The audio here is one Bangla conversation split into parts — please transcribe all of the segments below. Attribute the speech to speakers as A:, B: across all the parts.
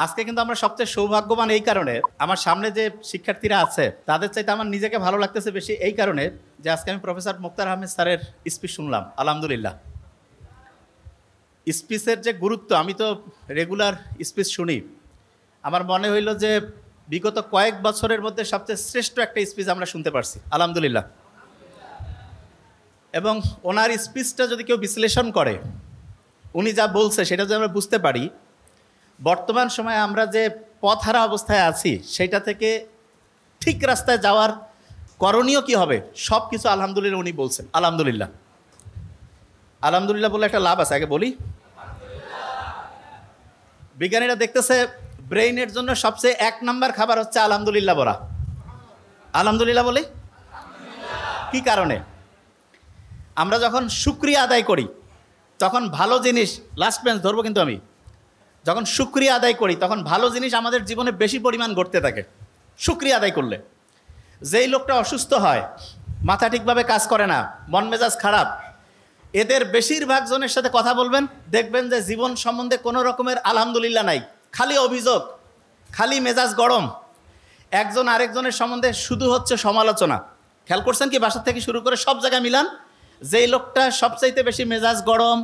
A: আজকে কিন্তু আমরা সবচেয়ে সৌভাগ্যবান এই কারণে, আমার সামনে যে শিক্ষার্থীরা আছে তাদের চাইতে আমার নিজেকে ভালো লাগতেছে বেশি এই কারণে যে আজকে আমি প্রফেসর মুক্তার আহমেদ স্যারের স্পিচ শুনলাম। আলহামদুলিল্লাহ, স্পিচের যে গুরুত্ব, আমি তো রেগুলার স্পিচ শুনি, আমার মনে হইল যে বিগত কয়েক বছরের মধ্যে সবচেয়ে শ্রেষ্ঠ একটা স্পিচ আমরা শুনতে পারছি। আলহামদুলিল্লাহ। এবং ওনার স্পিচটা যদি কেউ বিশ্লেষণ করে, উনি যা বলছে সেটা যদি আমরা বুঝতে পারি, বর্তমান সময়ে আমরা যে পথহারা অবস্থায় আছি সেটা থেকে ঠিক রাস্তায় যাওয়ার করণীয় কি হবে সব কিছু আলহামদুলিল্লাহ উনি বলছেন। আলহামদুলিল্লাহ, আলহামদুলিল্লাহ বলে একটা লাভ আছে, আগে বলি। বিজ্ঞানীরা দেখতেছে ব্রেইনের জন্য সবচেয়ে 1 নম্বর খাবার হচ্ছে আলহামদুলিল্লাহ বলা। আলহামদুলিল্লাহ বলি কি কারণে? আমরা যখন শুকরিয়া আদায় করি তখন ভালো জিনিস, লাস্ট বেঞ্চ ধরবো কিন্তু আমি, যখন শুকরিয়া আদায় করি তখন ভালো জিনিস আমাদের জীবনে বেশি পরিমাণ ঘটতে থাকে। শুকরিয়া আদায় করলে যেই লোকটা অসুস্থ হয়, মাথা ঠিকভাবে কাজ করে না, মন মেজাজ খারাপ, এদের বেশিরভাগ জনের সাথে কথা বলবেন, দেখবেন যে জীবন সম্বন্ধে কোনো রকমের আলহামদুলিল্লাহ নাই, খালি অভিযোগ, খালি মেজাজ গরম, একজন আরেকজনের সম্বন্ধে শুধু হচ্ছে সমালোচনা। খেয়াল করছেন কি? বাসা থেকে শুরু করে সব জায়গায় মিলান, যেই লোকটা সবচাইতে বেশি মেজাজ গরম,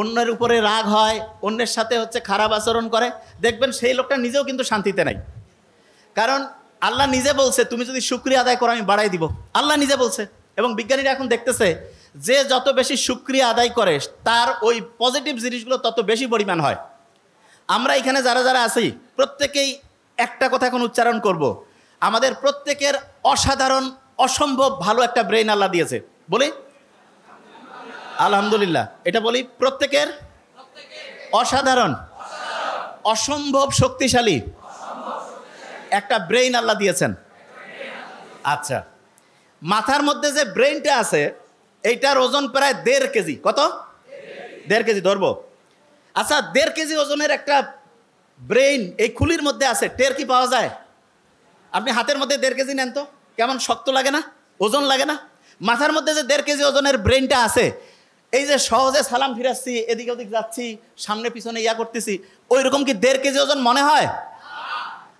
A: অন্যের উপরে রাগ হয়, অন্যের সাথে হচ্ছে খারাপ আচরণ করে, দেখবেন সেই লোকটা নিজেও কিন্তু শান্তিতে নাই। কারণ আল্লাহ নিজে বলছে তুমি যদি শুকরিয়া আদায় করো আমি বাড়াই দিব, আল্লাহ নিজে বলছে। এবং বিজ্ঞানীরা এখন দেখতেছে যে যত বেশি শুকরিয়া আদায় করে তার ওই পজিটিভ জিনিসগুলো তত বেশি পরিমাণ হয়। আমরা এখানে যারা যারা আছি প্রত্যেকেই একটা কথা এখন উচ্চারণ করব, আমাদের প্রত্যেকের অসাধারণ অসম্ভব ভালো একটা ব্রেইন আল্লাহ দিয়েছে। বলি আলহামদুলিল্লাহ, এটা বলি, প্রত্যেকের অসাধারণ অসম্ভব শক্তিশালী একটা ব্রেইন আল্লাহ দিয়েছেন। আচ্ছা, মাথার মধ্যে যে ব্রেইনটা আছে এইটার ওজন প্রায় 1.5 কেজি। কত? 1.5 কেজি ধরবো। আচ্ছা, 1.5 কেজি ওজনের একটা ব্রেইন এই খুলির মধ্যে আছে, টের কি পাওয়া যায়? আপনি হাতের মধ্যে 1.5 কেজি নেন তো, কেমন শক্ত লাগে না? ওজন লাগে না? মাথার মধ্যে যে 1.5 কেজি ওজনের ব্রেইনটা আছে, এই যে সহজে সালাম ফিরাচ্ছি, এদিক ওদিক যাচ্ছি, সামনে পিছনে ইয়া করতেছি, ওই রকম কি 1.5 কেজি ওজন মনে হয়?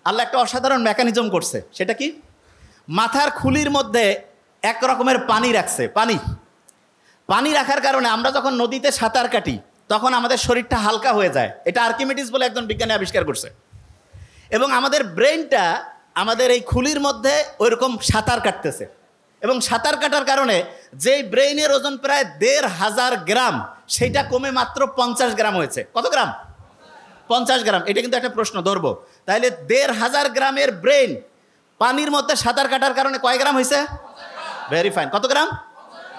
A: আল্লাহ একটা অসাধারণ মেকানিজম করছে। সেটা কি? মাথার খুলির মধ্যে এক রকমের পানি রাখছে। পানি রাখার কারণে আমরা যখন নদীতে সাঁতার কাটি তখন আমাদের শরীরটা হালকা হয়ে যায়। এটা আর্কিমিডিস বলে একজন বিজ্ঞানী আবিষ্কার করছে। এবং আমাদের ব্রেইনটা আমাদের এই খুলির মধ্যে ওইরকম সাঁতার কাটতেছে। এবং সাঁতার কাটার কারণে যেই ব্রেইনের ওজন প্রায় 1,500 গ্রাম, সেইটা কমে মাত্র 50 গ্রাম হয়েছে। কত গ্রাম? 50 গ্রাম। এটা কিন্তু একটা প্রশ্ন ধরবো। তাহলে 1,500 গ্রামের ব্রেইন পানির মধ্যে সাঁতার কাটার কারণে কয় গ্রাম হয়েছে? Very fine. কত গ্রাম?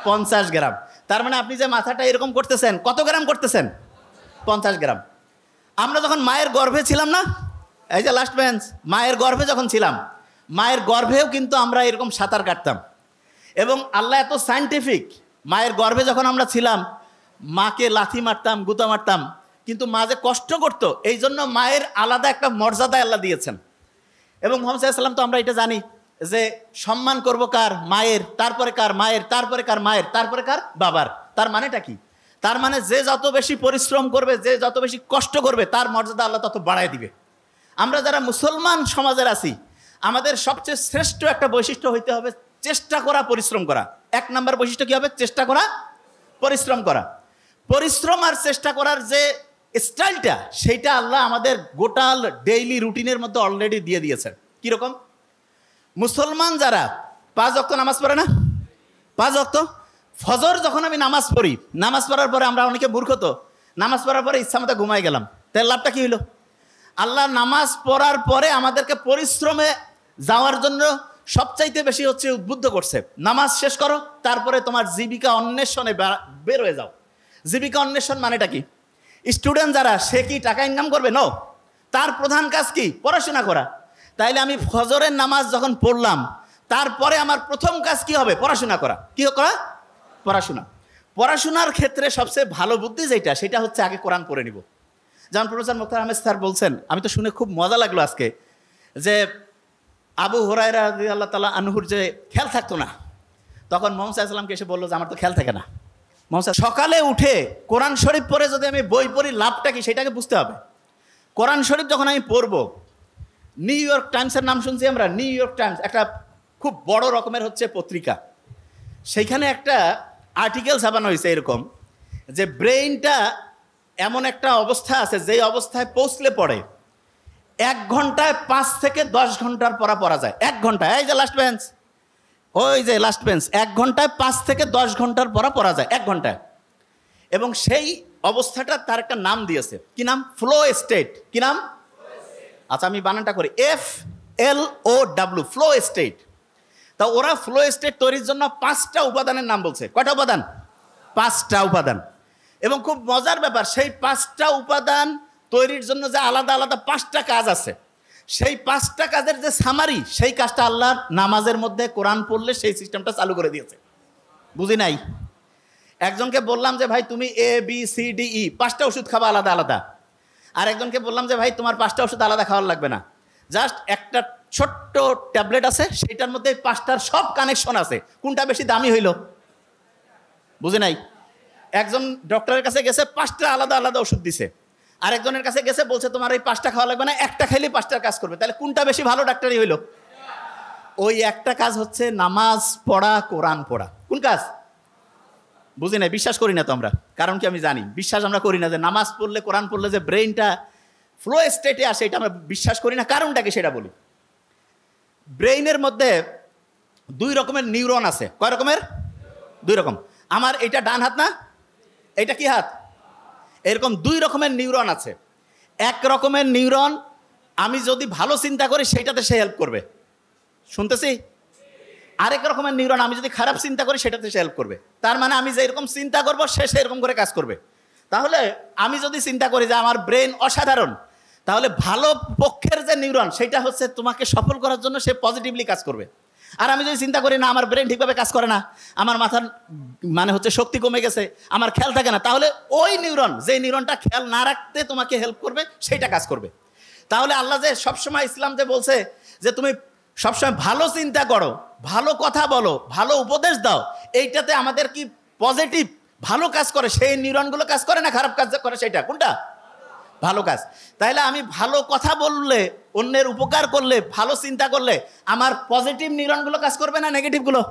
A: 50 গ্রাম। তার মানে আপনি যে মাথাটা এরকম করতেছেন, কত গ্রাম করতেছেন? 50 গ্রাম। আমরা যখন মায়ের গর্ভে ছিলাম না, এই যে লাস্ট বেঞ্চ, মায়ের গর্ভে যখন ছিলাম, মায়ের গর্ভেও কিন্তু আমরা এরকম সাঁতার কাটতাম। এবং আল্লাহ এত সায়েন্টিফিক, মায়ের গর্ভে যখন আমরা ছিলাম মাকে লাথি মারতাম, গুতা মারতাম, কিন্তু মা যে কষ্ট করতো, এই জন্য মায়ের আলাদা একটা মর্যাদা আল্লাহ দিয়েছেন। এবং মুহাম্মদ সাল্লাল্লাহু আলাইহি ওয়াসাল্লাম তো আমরা এটা জানি যে সম্মান করবো কার? মায়ের, তারপরে কার? মায়ের, তারপরে কার? মায়ের, তারপরে কার? বাবার। তার মানেটা কি? তার মানে যে যত বেশি পরিশ্রম করবে, যে যত বেশি কষ্ট করবে, তার মর্যাদা আল্লাহ তত বাড়ায় দিবে। আমরা যারা মুসলমান সমাজের আছি, আমাদের সবচেয়ে শ্রেষ্ঠ একটা বৈশিষ্ট্য হইতে হবে চেষ্টা করা, পরিশ্রম করা। 1 নম্বর বৈশিষ্ট্য কি হবে? চেষ্টা করা, পরিশ্রম করা। পরিশ্রম আর চেষ্টা করার যে স্টাইলটা, সেইটা আল্লাহ আমাদের গোটাল ডেইলি রুটিনের মধ্যে অলরেডি দিয়ে দিয়েছেন। কীরকম? মুসলমান যারা 5 ওয়াক্ত নামাজ পড়ে না, 5 ওয়াক্ত ফজর যখন আমি নামাজ পড়ি, নামাজ পড়ার পরে আমরা অনেকে মূর্খ, তো নামাজ পড়ার পরে ইচ্ছা মতো ঘুমাই গেলাম, তার লাভটা কি হইলো? আল্লাহ নামাজ পড়ার পরে আমাদেরকে পরিশ্রমে যাওয়ার জন্য সবচাইতে বেশি হচ্ছে উদ্বুদ্ধ করছে। নামাজ শেষ করো, তারপরে তোমার জীবিকা অন্বেষণে বের হয়ে যাও। জীবিকা অন্বেষণ মানেটা কি? স্টুডেন্ট যারা, সে কি টাকা ইনকাম করবে? নো, তার প্রধান কাজ কি? পড়াশোনা করা। তাইলে আমি ফজরের নামাজ যখন পড়লাম, তারপরে আমার প্রথম কাজ কি হবে? পড়াশোনা করা। কি করা? পড়াশোনা। পড়াশোনার ক্ষেত্রে সবচেয়ে ভালো বুদ্ধি যেটা, সেটা হচ্ছে আগে কোরআন পড়ে নিব। যেমন প্রফেসর মুক্তার আহমেদ স্যার বলছেন, আমি তো শুনে খুব মজা লাগলো আজকে, যে আবু হুরায়রা রাদিয়াল্লাহু তাআলা আনহুর যে খেয়াল থাকতো না, তখন মুহাম্মদ সাল্লাল্লাহু আলাইহি ওয়াসাল্লামকে এসে বললো যে আমার তো খেয়াল থাকে না। মুহাম্মদ সকালে উঠে কোরআন শরীফ পড়ে যদি আমি বই পড়ি, লাভটা কি সেটাকে বুঝতে হবে। কোরআন শরীফ যখন আমি পড়ব, নিউ ইয়র্ক টাইমসের নাম শুনছি আমরা, নিউ ইয়র্ক টাইমস একটা খুব বড় রকমের হচ্ছে পত্রিকা, সেইখানে একটা আর্টিকেল ছাপানো হয়েছে এরকম যে ব্রেইনটা এমন একটা অবস্থা আছে যেই অবস্থায় পৌঁছলে পড়ে 1 ঘন্টায় 5 থেকে 10 ঘন্টার পড়া যায়। 1 ঘন্টায়, এই যে লাস্ট বেঞ্চ, ওই যে লাস্ট বেঞ্চ, 1 ঘন্টায় 5 থেকে 10 ঘন্টার পড়া যায় 1 ঘন্টায়। এবং সেই অবস্থাটা তার একটা নাম দিয়েছে, কি নাম? Flow state. কি নাম? আচ্ছা আমি বানানটা করি, FLOW, ফ্লো স্টেট। তা ওরা ফ্লো স্টেট তৈরির জন্য 5টা উপাদানের নাম বলছে। কয়টা উপাদান? 5টা উপাদান। এবং খুব মজার ব্যাপার, সেই 5টা উপাদান তৈরির জন্য যে আলাদা আলাদা 5টা কাজ আছে, সেই 5টা কাজের যে সামারি, সেই কাজটা আল্লাহ নামাজের মধ্যে কোরআন পড়লে সেই সিস্টেমটা চালু করে দিয়েছে। বুঝি নাই? একজনকে বললাম যে ভাই তুমি ABCDE 5টা ওষুধ খাবা আলাদা আলাদা, আর একজনকে বললাম যে ভাই তোমার 5টা ওষুধ আলাদা খাওয়ার লাগবে না, জাস্ট একটা ছোট্ট ট্যাবলেট আছে, সেইটার মধ্যে 5টার সব কানেকশন আছে, কোনটা বেশি দামি হইল? বুঝে নাই? একজন ডক্টরের কাছে গেছে, 5টা আলাদা আলাদা ওষুধ দিছে, আরেকজনের কাছে গেছে বলছে তোমার এই 5টা খাওয়া লাগবে না, একটা খাইলে 5টার কাজ করবে। তাহলে কোনটা বেশি ভালো ডাক্তারই হইল? ওই একটা কাজ হচ্ছে নামাজ পড়া, কোরআন পড়া। কোন কাজ? বুঝি নাই, বিশ্বাস করি না তো আমরা। কারণ কি আমি জানি, বিশ্বাস আমরা করি না যে নামাজ পড়লে, কোরআন পড়লে যে ব্রেইনটা ফ্লো স্টেটে আসে, এটা আমরা বিশ্বাস করি না। কারণটাকে সেটা বলি। ব্রেইনের মধ্যে 2 রকমের নিউরন আছে। কয় রকমের? 2 রকম। আমার এটা ডান হাত না, এটা কি হাত? এরকম 2 রকমের নিউরন আছে। এক রকমের নিউরন আমি যদি ভালো চিন্তা করি সেটাতে সে হেল্প করবে, শুনতেছি। আরেক রকমের নিউরন আমি যদি খারাপ চিন্তা করি সেটাতে সে হেল্প করবে। তার মানে আমি যে এরকম চিন্তা করবো সে সেরকম করে কাজ করবে। তাহলে আমি যদি চিন্তা করি যে আমার ব্রেন অসাধারণ, তাহলে ভালো পক্ষের যে নিউরন সেটা হচ্ছে তোমাকে সফল করার জন্য সে পজিটিভলি কাজ করবে। আর আমি যদি চিন্তা করি না আমার ব্রেন ঠিকভাবে কাজ করে না, আমার মাথার মানে হচ্ছে শক্তি কমে গেছে, আমার খেয়াল থাকে না, তাহলে ওই নিউরন, যে নিউরনটা খেয়াল না রাখতে তোমাকে হেল্প করবে, সেইটা কাজ করবে। তাহলে আল্লাহ যে সবসময় ইসলাম যে বলছে যে তুমি সবসময় ভালো চিন্তা করো, ভালো কথা বলো, ভালো উপদেশ দাও, এইটাতে আমাদের কি পজিটিভ ভালো কাজ করে, সেই নিউরনগুলো কাজ করে না খারাপ কাজ করে? সেটা কোনটা? ভালো কাজ। তাইলে আমি ভালো কথা বললে, অন্যের উপকার করলে, ভালো চিন্তা করলে আমার পজিটিভ নিউরনগুলো কাজ করবে না নেগেটিভগুলো?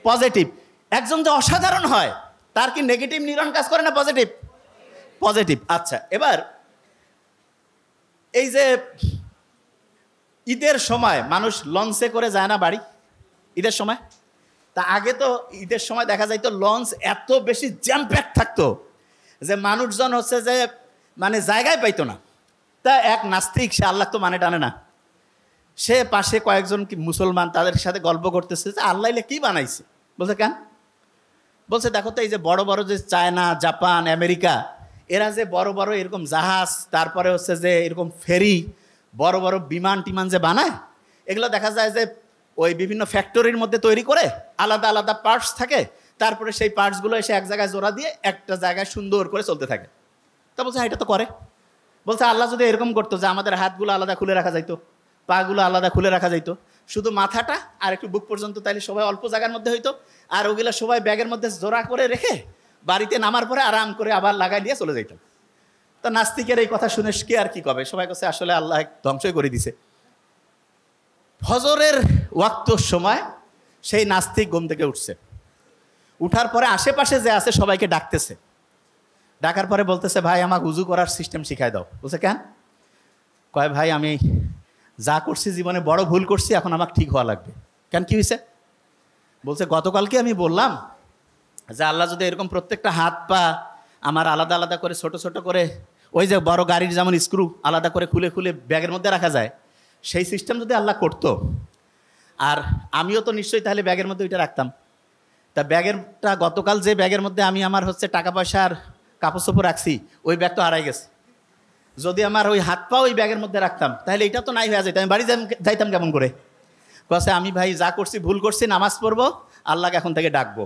A: পজিটিভ। একজন যে অসাধারণ হয় তার কি নেগেটিভ নিউরন কাজ করে না পজিটিভ? পজিটিভ। আচ্ছা, এবার এই যে ঈদের সময় মানুষ লঞ্চে করে যায় না বাড়ি, ঈদের সময়? তা আগে তো ঈদের সময় দেখা যাইতো লঞ্চ এত বেশি জ্যাম প্যাক থাকতো যে মানুষজন হচ্ছে যে মানে জায়গায় পাইতো না। তা এক নাস্তিক, সে আল্লাহ তো মানে টানে না, সে পাশে কয়েকজন কি মুসলমান, তাদের সাথে গল্প করতেছে যে আল্লাহ কি বানাইছে। বলছে কেন? বলছে দেখো তো এই যে বড় বড় যে চায়না, জাপান, আমেরিকা, এরা যে বড় বড় এরকম জাহাজ, তারপরে হচ্ছে যে এরকম ফেরি, বড় বড় বিমান টিমান যে বানায়, এগুলো দেখা যায় যে ওই বিভিন্ন ফ্যাক্টরির মধ্যে তৈরি করে, আলাদা আলাদা পার্টস থাকে, তারপরে সেই পার্টসগুলো এসে এক জায়গায় জোড়া দিয়ে একটা জায়গায় সুন্দর করে চলতে থাকে। তা বলছে এটা তো করে। বলছে আল্লাহ যদি এরকম করতো যে আমাদের হাতগুলো আলাদা খুলে রাখা যাইতো, পাগুলো আলাদা খুলে রাখা যাইতো, শুধু মাথাটা আর একটু বুক পর্যন্ত, তাইলে সবাই অল্প জায়গার মধ্যে হইতো, আর ওগুলো সবাই ব্যাগের মধ্যে জোড়া করে রেখে বাড়িতে নামার পরে আরাম করে আবার লাগাই দিয়ে চলে যাইতাম। তা নাস্তিকের এই কথা শুনে কে আর কি কবে, সবাই কাছে আসলে আল্লাহ ধ্বংসই করে দিছে। ফজরের ওয়াক্তর সময় সেই নাস্তিক ঘুম থেকে উঠছে, উঠার পরে আশেপাশে যে আছে সবাইকে ডাকতেছে, ডাকার পরে বলতেছে ভাই আমাকে উজু করার সিস্টেম শিখাই দাও। বলছে কেন? কয় ভাই আমি যা করছি জীবনে বড় ভুল করছি, এখন আমাকে ঠিক হওয়া লাগবে। কেন, কি হয়েছে? বলছে গতকালকে আমি বললাম যে আল্লাহ যদি এরকম প্রত্যেকটা হাত পা আমার আলাদা আলাদা করে ছোট ছোট করে, ওই যে বড় গাড়ির যেমন স্ক্রু আলাদা করে খুলে খুলে ব্যাগের মধ্যে রাখা যায়, সেই সিস্টেম যদি আল্লাহ করতো, আর আমিও তো নিশ্চয়ই তাহলে ব্যাগের মধ্যে ওইটা রাখতাম। তা ব্যাগেরটা গতকাল যে ব্যাগের মধ্যে আমি আমার হচ্ছে টাকা পয়সা আর কাপড় চোপড় রাখছি, ওই ব্যাগ তো হারাই গেছে। যদি আমার ওই হাত পা ওই ব্যাগের মধ্যে রাখতাম তাহলে এটা তো নাই হয়ে যেত, আমি বাড়ি যাইতাম কেমন করে? কাছে আমি ভাই যা করছি ভুল করছি, নামাজ পড়বো, আল্লাহকে এখন থেকে ডাকবো।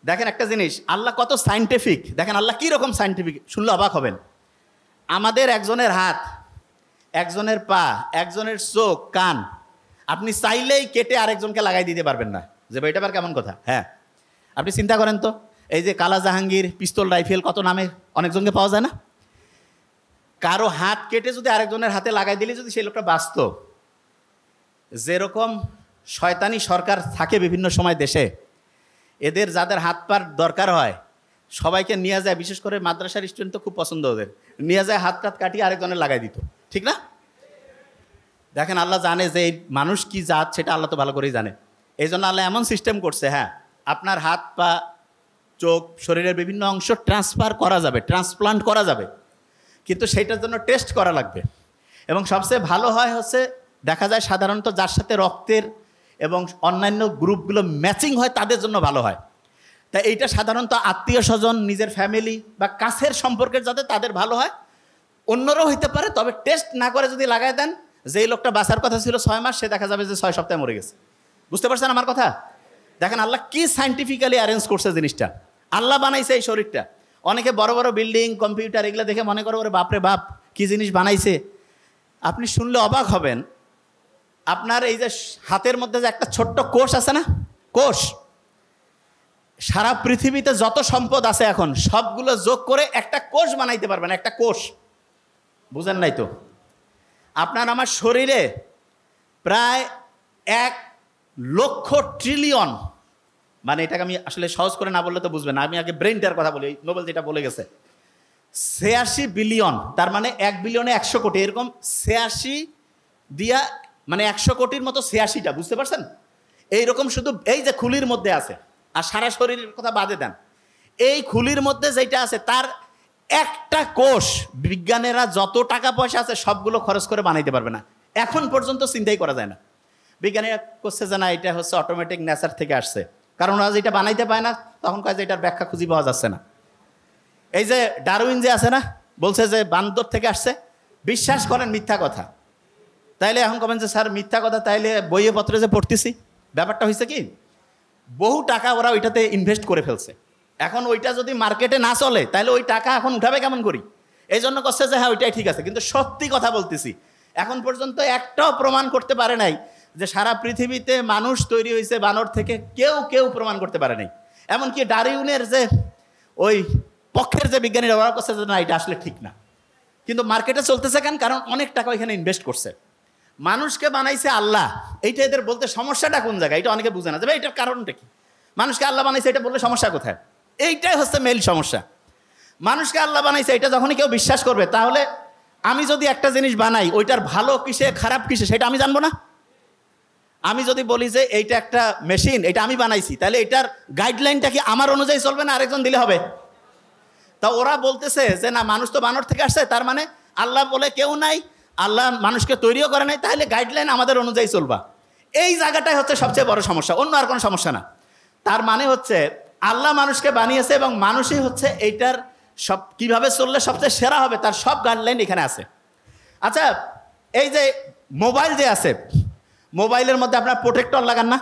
A: দেখেন একটা জিনিস, আল্লাহ কত সাইন্টিফিক, দেখেন আল্লাহ কীরকম সাইন্টিফিক, শুনলে অবাক হবেন। আমাদের একজনের হাত, একজনের পা, একজনের চোখ, কান আপনি চাইলেই কেটে আরেকজনকে লাগাই দিতে পারবেন না, যে ভাই এটা আবার কেমন কথা? হ্যাঁ, আপনি চিন্তা করেন তো, এই যে কালা জাহাঙ্গীর, পিস্তল রাইফেল, কত নামে অনেকজনকে পাওয়া যায় না? কারো হাত কেটে যদি আরেকজনের হাতে লাগাই দিলে যদি সেই লোকটা বাঁচত, যেরকম শয়তানি সরকার থাকে বিভিন্ন সময় দেশে, এদের যাদের হাত পার দরকার হয় সবাইকে নিয়ে যায়, বিশেষ করে মাদ্রাসার স্টুডেন্ট তো খুব পছন্দ ওদের, নিয়ে যায় হাত টাত কাটিয়ে আরেকজনের লাগাই দিত, ঠিক না? দেখেন আল্লাহ জানে যে এই মানুষ কি জাত সেটা আল্লাহ তো ভালো করেই জানে। এই জন্য আল্লাহ এমন সিস্টেম করছে, হ্যাঁ আপনার হাত পা চোখ শরীরের বিভিন্ন অংশ ট্রান্সফার করা যাবে, ট্রান্সপ্লান্ট করা যাবে, কিন্তু সেইটার জন্য টেস্ট করা লাগবে। এবং সবচেয়ে ভালো হয় হচ্ছে দেখা যায় সাধারণত যার সাথে রক্তের এবং অন্যান্য গ্রুপগুলো ম্যাচিং হয় তাদের জন্য ভালো হয়। তাই এইটা সাধারণত আত্মীয় স্বজন, নিজের ফ্যামিলি বা কাছের সম্পর্কের যাতে তাদের ভালো হয়, অন্যরাও হইতে পারে, তবে টেস্ট না করে যদি লাগাই দেন, যেই লোকটা বাঁচার কথা ছিল 6 মাস সে দেখা যাবে যে 6 সপ্তাহে মরে গেছে। বুঝতে পারছেন আমার কথা? দেখেন আল্লাহ কি সায়েন্টিফিক্যালি অ্যারেঞ্জ করছে জিনিসটা। আল্লাহ বানাইছে এই শরীরটা। অনেকে বড় বড় বিল্ডিং, কম্পিউটার এগুলো দেখে মনে করে ওরে বাপরে বাপ কি জিনিস বানাইছে। আপনি শুনলে অবাক হবেন, আপনার এই যে হাতের মধ্যে যে একটা ছোট্ট কোষ আছে না, কোষ, সারা পৃথিবীতে যত সম্পদ আছে এখন সবগুলো যোগ করে একটা কোষ বানাইতে পারবেন, একটা কোষ। বুঝেন নাই তো? আপনার আমার শরীরে প্রায় 1 লক্ষ ট্রিলিয়ন, মানে এটাকে আমি আসলে সহজ করে না বললে তো বুঝবেন না, আমি আগে ব্রেনটার কথা বলি, নোবেল যেটা বলে গেছে 86 বিলিয়ন, তার মানে 1 বিলিয়নে 100 কোটি, এরকম 86 দিয়া মানে 100 কোটির মতো 86টা, বুঝতে পারছেন? এইরকম শুধু এই যে খুলির মধ্যে আছে, আর সারা শরীরের কথা বাদে দেন, এই খুলির মধ্যে যেটা আছে তার একটা কোষ বিজ্ঞানীরা যত টাকা পয়সা আছে সবগুলো খরচ করে বানাইতে পারবে না, এখন পর্যন্ত চিন্তাই করা যায় না। বিজ্ঞানীরা করছে যে না এটা হচ্ছে অটোমেটিক নেচার থেকে আসছে, কারণ ওরা যেটা বানাইতে পায় না তখন কাজে এটার ব্যাখ্যা খুঁজে পাওয়া যাচ্ছে না। এই যে ডারউইন যে আছে না, বলছে যে বান্দর থেকে আসছে, বিশ্বাস করেন মিথ্যা কথা। তাইলে এখন কবেন যে স্যার মিথ্যা কথা, তাইলে বইয়ে পত্রে যে পড়তেছি, ব্যাপারটা হয়েছে কি বহু টাকা ওরা ওইটাতে ইনভেস্ট করে ফেলছে, এখন ওইটা যদি মার্কেটে না চলে তাহলে ওই টাকা এখন উঠাবে কেমন করি, এই জন্য করছে যে হ্যাঁ ওইটাই ঠিক আছে। কিন্তু সত্যি কথা বলতেছি, এখন পর্যন্ত একটাও প্রমাণ করতে পারে নাই যে সারা পৃথিবীতে মানুষ তৈরি হয়েছে বানর থেকে, কেউ প্রমাণ করতে পারে নাই। এমনকি ডারউইনের যে ওই পক্ষের যে বিজ্ঞানীরা ওরা করছে যে না এটা আসলে ঠিক না, কিন্তু মার্কেটে চলতেছে কেন, কারণ অনেক টাকা এখানে ইনভেস্ট করছে। মানুষকে বানাইছে আল্লাহ, এইটা এদের বলতে সমস্যাটা কোন জায়গায় এটা অনেকে বুঝে না, যে এটার কারণটা কি, মানুষকে আল্লাহ বানাইছে এটা বললে সমস্যা কোথায়? এইটাই হচ্ছে মেইন সমস্যা। মানুষকে আল্লাহ বানাইছে এটা যখনই কেউ বিশ্বাস করবে, তাহলে আমি যদি একটা জিনিস বানাই ওইটার ভালো কিসে খারাপ কিসে সেটা আমি জানবো না? আমি যদি বলি যে এইটা একটা মেশিন, এটা আমি বানাইছি, তাহলে এটার গাইডলাইনটা কি আমার অনুযায়ী চলবে না আরেকজন দিলে হবে? তা ওরা বলতেছে যে না মানুষ তো বানর থেকে আসছে, তার মানে আল্লাহ বলে কেউ নাই, আল্লাহ মানুষকে তৈরিও করে নাই, তাহলে গাইডলাইন আমাদের অনুযায়ী চলবা। এই জায়গাটাই হচ্ছে সবচেয়ে বড় সমস্যা, অন্য আর কোনো সমস্যা না। তার মানে হচ্ছে আল্লাহ মানুষকে বানিয়েছে এবং মানুষই হচ্ছে এইটার সব কিভাবে চললে সবচেয়ে সেরা হবে তার সব গাইডলাইন এখানে আছে। আচ্ছা এই যে মোবাইল যে আছে, মোবাইলের মধ্যে আপনার প্রোটেক্টর লাগান না?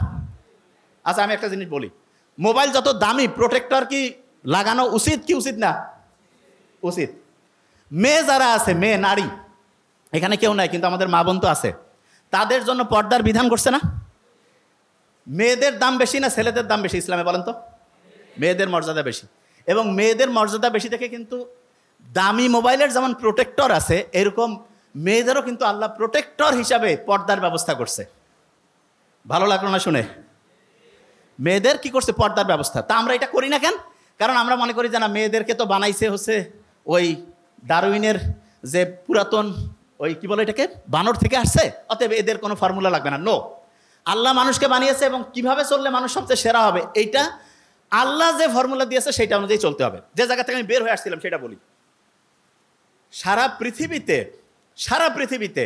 A: আচ্ছা আমি একটা জিনিস বলি, মোবাইল যত দামি প্রোটেক্টর কি লাগানো উচিত কি উচিত না? উচিত। মেয়ে যারা আছে, মেয়ে নারী, এখানে কেউ নাই কিন্তু আমাদের মা বোন তো আছে, তাদের জন্য পর্দার বিধান করছে না? মেয়েদের দাম বেশি না ছেলেদের দাম বেশি ইসলামে বলেন তো? মেয়েদের মর্যাদা বেশি, এবং মেয়েদের মর্যাদা বেশি থেকে কিন্তু দামি মোবাইলের যেমন প্রোটেক্টর আছে, এরকম মেয়েদেরও কিন্তু আল্লাহ প্রোটেক্টর হিসাবে পর্দার ব্যবস্থা করছে। ভালো লাগলো না শুনে? মেয়েদের কি করছে? পর্দার ব্যবস্থা। তা আমরা এটা করি না কেন? কারণ আমরা মনে করি যে না মেয়েদেরকে তো বানাইছে হচ্ছে ওই ডারউইনের যে পুরাতন ওই কি বলে এটাকে বানর থেকে আসছে, অতএব এদের কোনো ফর্মুলা লাগবে না। নো, আল্লাহ মানুষকে বানিয়েছে এবং কিভাবে চললে মানুষ সবচেয়ে সেরা হবে এইটা আল্লাহ যে ফর্মুলা দিয়েছে সেটা অনুযায়ী চলতে হবে। যে জায়গা থেকে আমি বের হয়ে আসছিলাম সেটা বলি, সারা পৃথিবীতে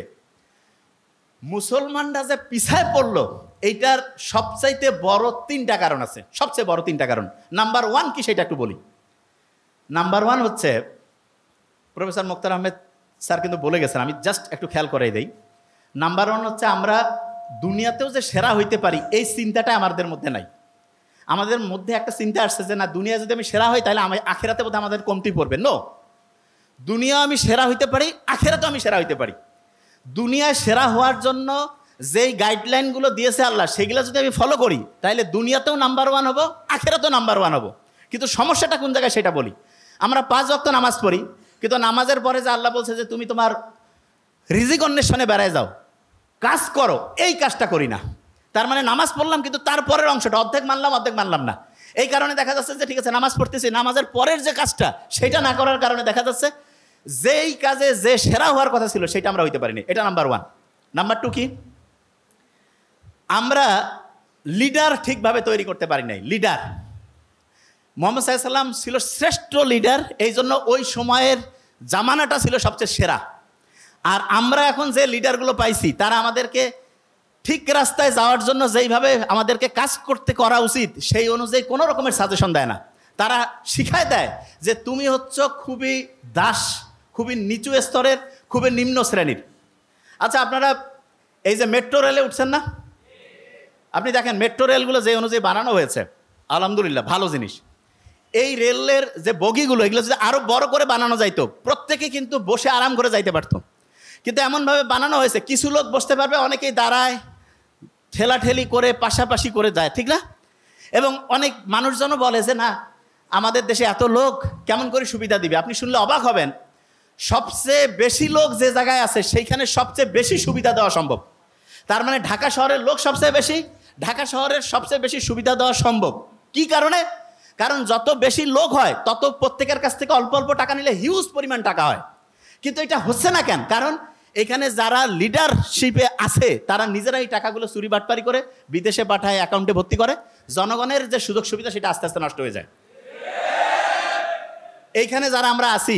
A: মুসলমানরা যে পিছায় পড়লো এইটার সবচাইতে বড় 3টা কারণ আছে, সবচেয়ে বড় 3টা কারণ। নাম্বার 1 কি সেটা একটু বলি। নাম্বার 1 হচ্ছে প্রফেসর মুক্তার আহমেদ স্যার কিন্তু বলে গেছেন, আমি জাস্ট একটু খেয়াল করাই দেই। নাম্বার 1 হচ্ছে আমরা দুনিয়াতেও যে সেরা হইতে পারি এই চিন্তাটা আমাদের মধ্যে নাই। আমাদের মধ্যে একটা চিন্তা আসছে যে না দুনিয়া যদি আমি সেরা হই তাহলে আমি আখেরাতে বোধহয় আমাদের কমতি পড়বে। নো, দুনিয়া আমি সেরা হইতে পারি, আখেরাতেও আমি সেরা হইতে পারি। দুনিয়ায় সেরা হওয়ার জন্য যেই গাইডলাইনগুলো দিয়েছে আল্লাহ সেগুলো যদি আমি ফলো করি তাহলে দুনিয়াতেও নাম্বার 1 হবো, আখেরাতেও নাম্বার 1 হবো। কিন্তু সমস্যাটা কোন জায়গায় সেটা বলি। আমরা 5 ওয়াক্ত নামাজ পড়ি, কিন্তু নামাজের পরে যে আল্লাহ বলছে যে তুমি তোমার রিজিক অন্বেষণে বেড়ায় যাও, কাজ করো, এই কাজটা করি না। তার মানে নামাজ পড়লাম কিন্তু তারপরের অংশটা অর্ধেক মানলাম অর্ধেক মানলাম না। এই কারণে দেখা যাচ্ছে যে ঠিক আছে নামাজ পড়তেছি, নামাজের পরের যে কাজটা সেটা না করার কারণে দেখা যাচ্ছে যেই কাজে যে সেরা হওয়ার কথা ছিল সেটা আমরা হইতে পারিনি। এটা নাম্বার 1। নাম্বার 2 কি, আমরা লিডার ঠিকভাবে তৈরি করতে পারি নাই। লিডার মুহাম্মদ সাল্লাল্লাহু আলাইহি ওয়াসাল্লাম ছিল শ্রেষ্ঠ লিডার, এই জন্য ওই সময়ের জামানাটা ছিল সবচেয়ে সেরা। আর আমরা এখন যে লিডারগুলো পাইছি তারা আমাদেরকে ঠিক রাস্তায় যাওয়ার জন্য যেইভাবে আমাদেরকে কাজ করতে করা উচিত সেই অনুযায়ী কোনো রকমের সাজেশন দেয় না। তারা শিখায় দেয় যে তুমি হচ্ছ খুবই দাস, খুবই নিচু স্তরের, খুবই নিম্ন শ্রেণীর। আচ্ছা, আপনারা এই যে মেট্রো রেলে উঠছেন না, আপনি দেখেন মেট্রো রেলগুলো যে অনুযায়ী বানানো হয়েছে আলহামদুলিল্লাহ ভালো জিনিস। এই রেলের যে বগিগুলো এগুলো যদি আরও বড় করে বানানো যাইতো, প্রত্যেকে কিন্তু বসে আরাম করে যাইতে পারতো। কিন্তু এমনভাবে বানানো হয়েছে কিছু লোক বসতে পারবে, অনেকেই দাঁড়ায়, ঠেলাঠেলি করে পাশাপাশি করে যায়, ঠিক না? এবং অনেক মানুষজনও বলে যে না আমাদের দেশে এত লোক কেমন করে সুবিধা দিবে। আপনি শুনলে অবাক হবেন, সবচেয়ে বেশি লোক যে জায়গায় আছে সেইখানে সবচেয়ে বেশি সুবিধা দেওয়া সম্ভব। তার মানে ঢাকা শহরের লোক সবচেয়ে বেশি, ঢাকা শহরের সবচেয়ে বেশি সুবিধা দেওয়া সম্ভব। কি কারণে? কারণ যত বেশি লোক হয় তত প্রত্যেকের কাছ থেকে অল্প অল্প টাকা নিলে হিউজ পরিমাণ টাকা হয়। কিন্তু এটা হচ্ছে না কেন? কারণ এখানে যারা লিডারশিপে আছে তারা নিজেরাই টাকাগুলো চুরি বাটপারি করে বিদেশে পাঠায়, অ্যাকাউন্টে ভর্তি করে। জনগণের যে সুযোগ সুবিধা সেটা আস্তে আস্তে নষ্ট হয়ে যায়। এইখানে যারা আমরা আছি,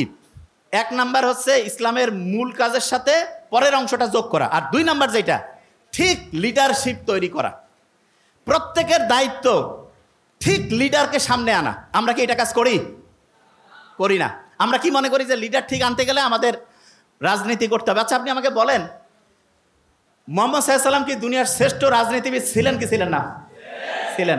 A: 1 নাম্বার হচ্ছে ইসলামের মূল কাজের সাথে পরের অংশটা যোগ করা, আর 2 নাম্বার যেটা ঠিক লিডারশিপ তৈরি করা। প্রত্যেকের দায়িত্ব ঠিক লিডারকে সামনে আনা। আমরা কি এটা কাজ করি? করি না। আমরা কি মনে করি যে লিডার ঠিক আনতে গেলে আমাদের রাজনীতি করতে হবে। আচ্ছা, আপনি আমাকে বলেন মুহাম্মদ সাল্লাল্লাহু আলাইহি ওয়াসাল্লাম কি দুনিয়ার শ্রেষ্ঠ রাজনীতিবিদ ছিলেন কি ছিলেন না? ছিলেন।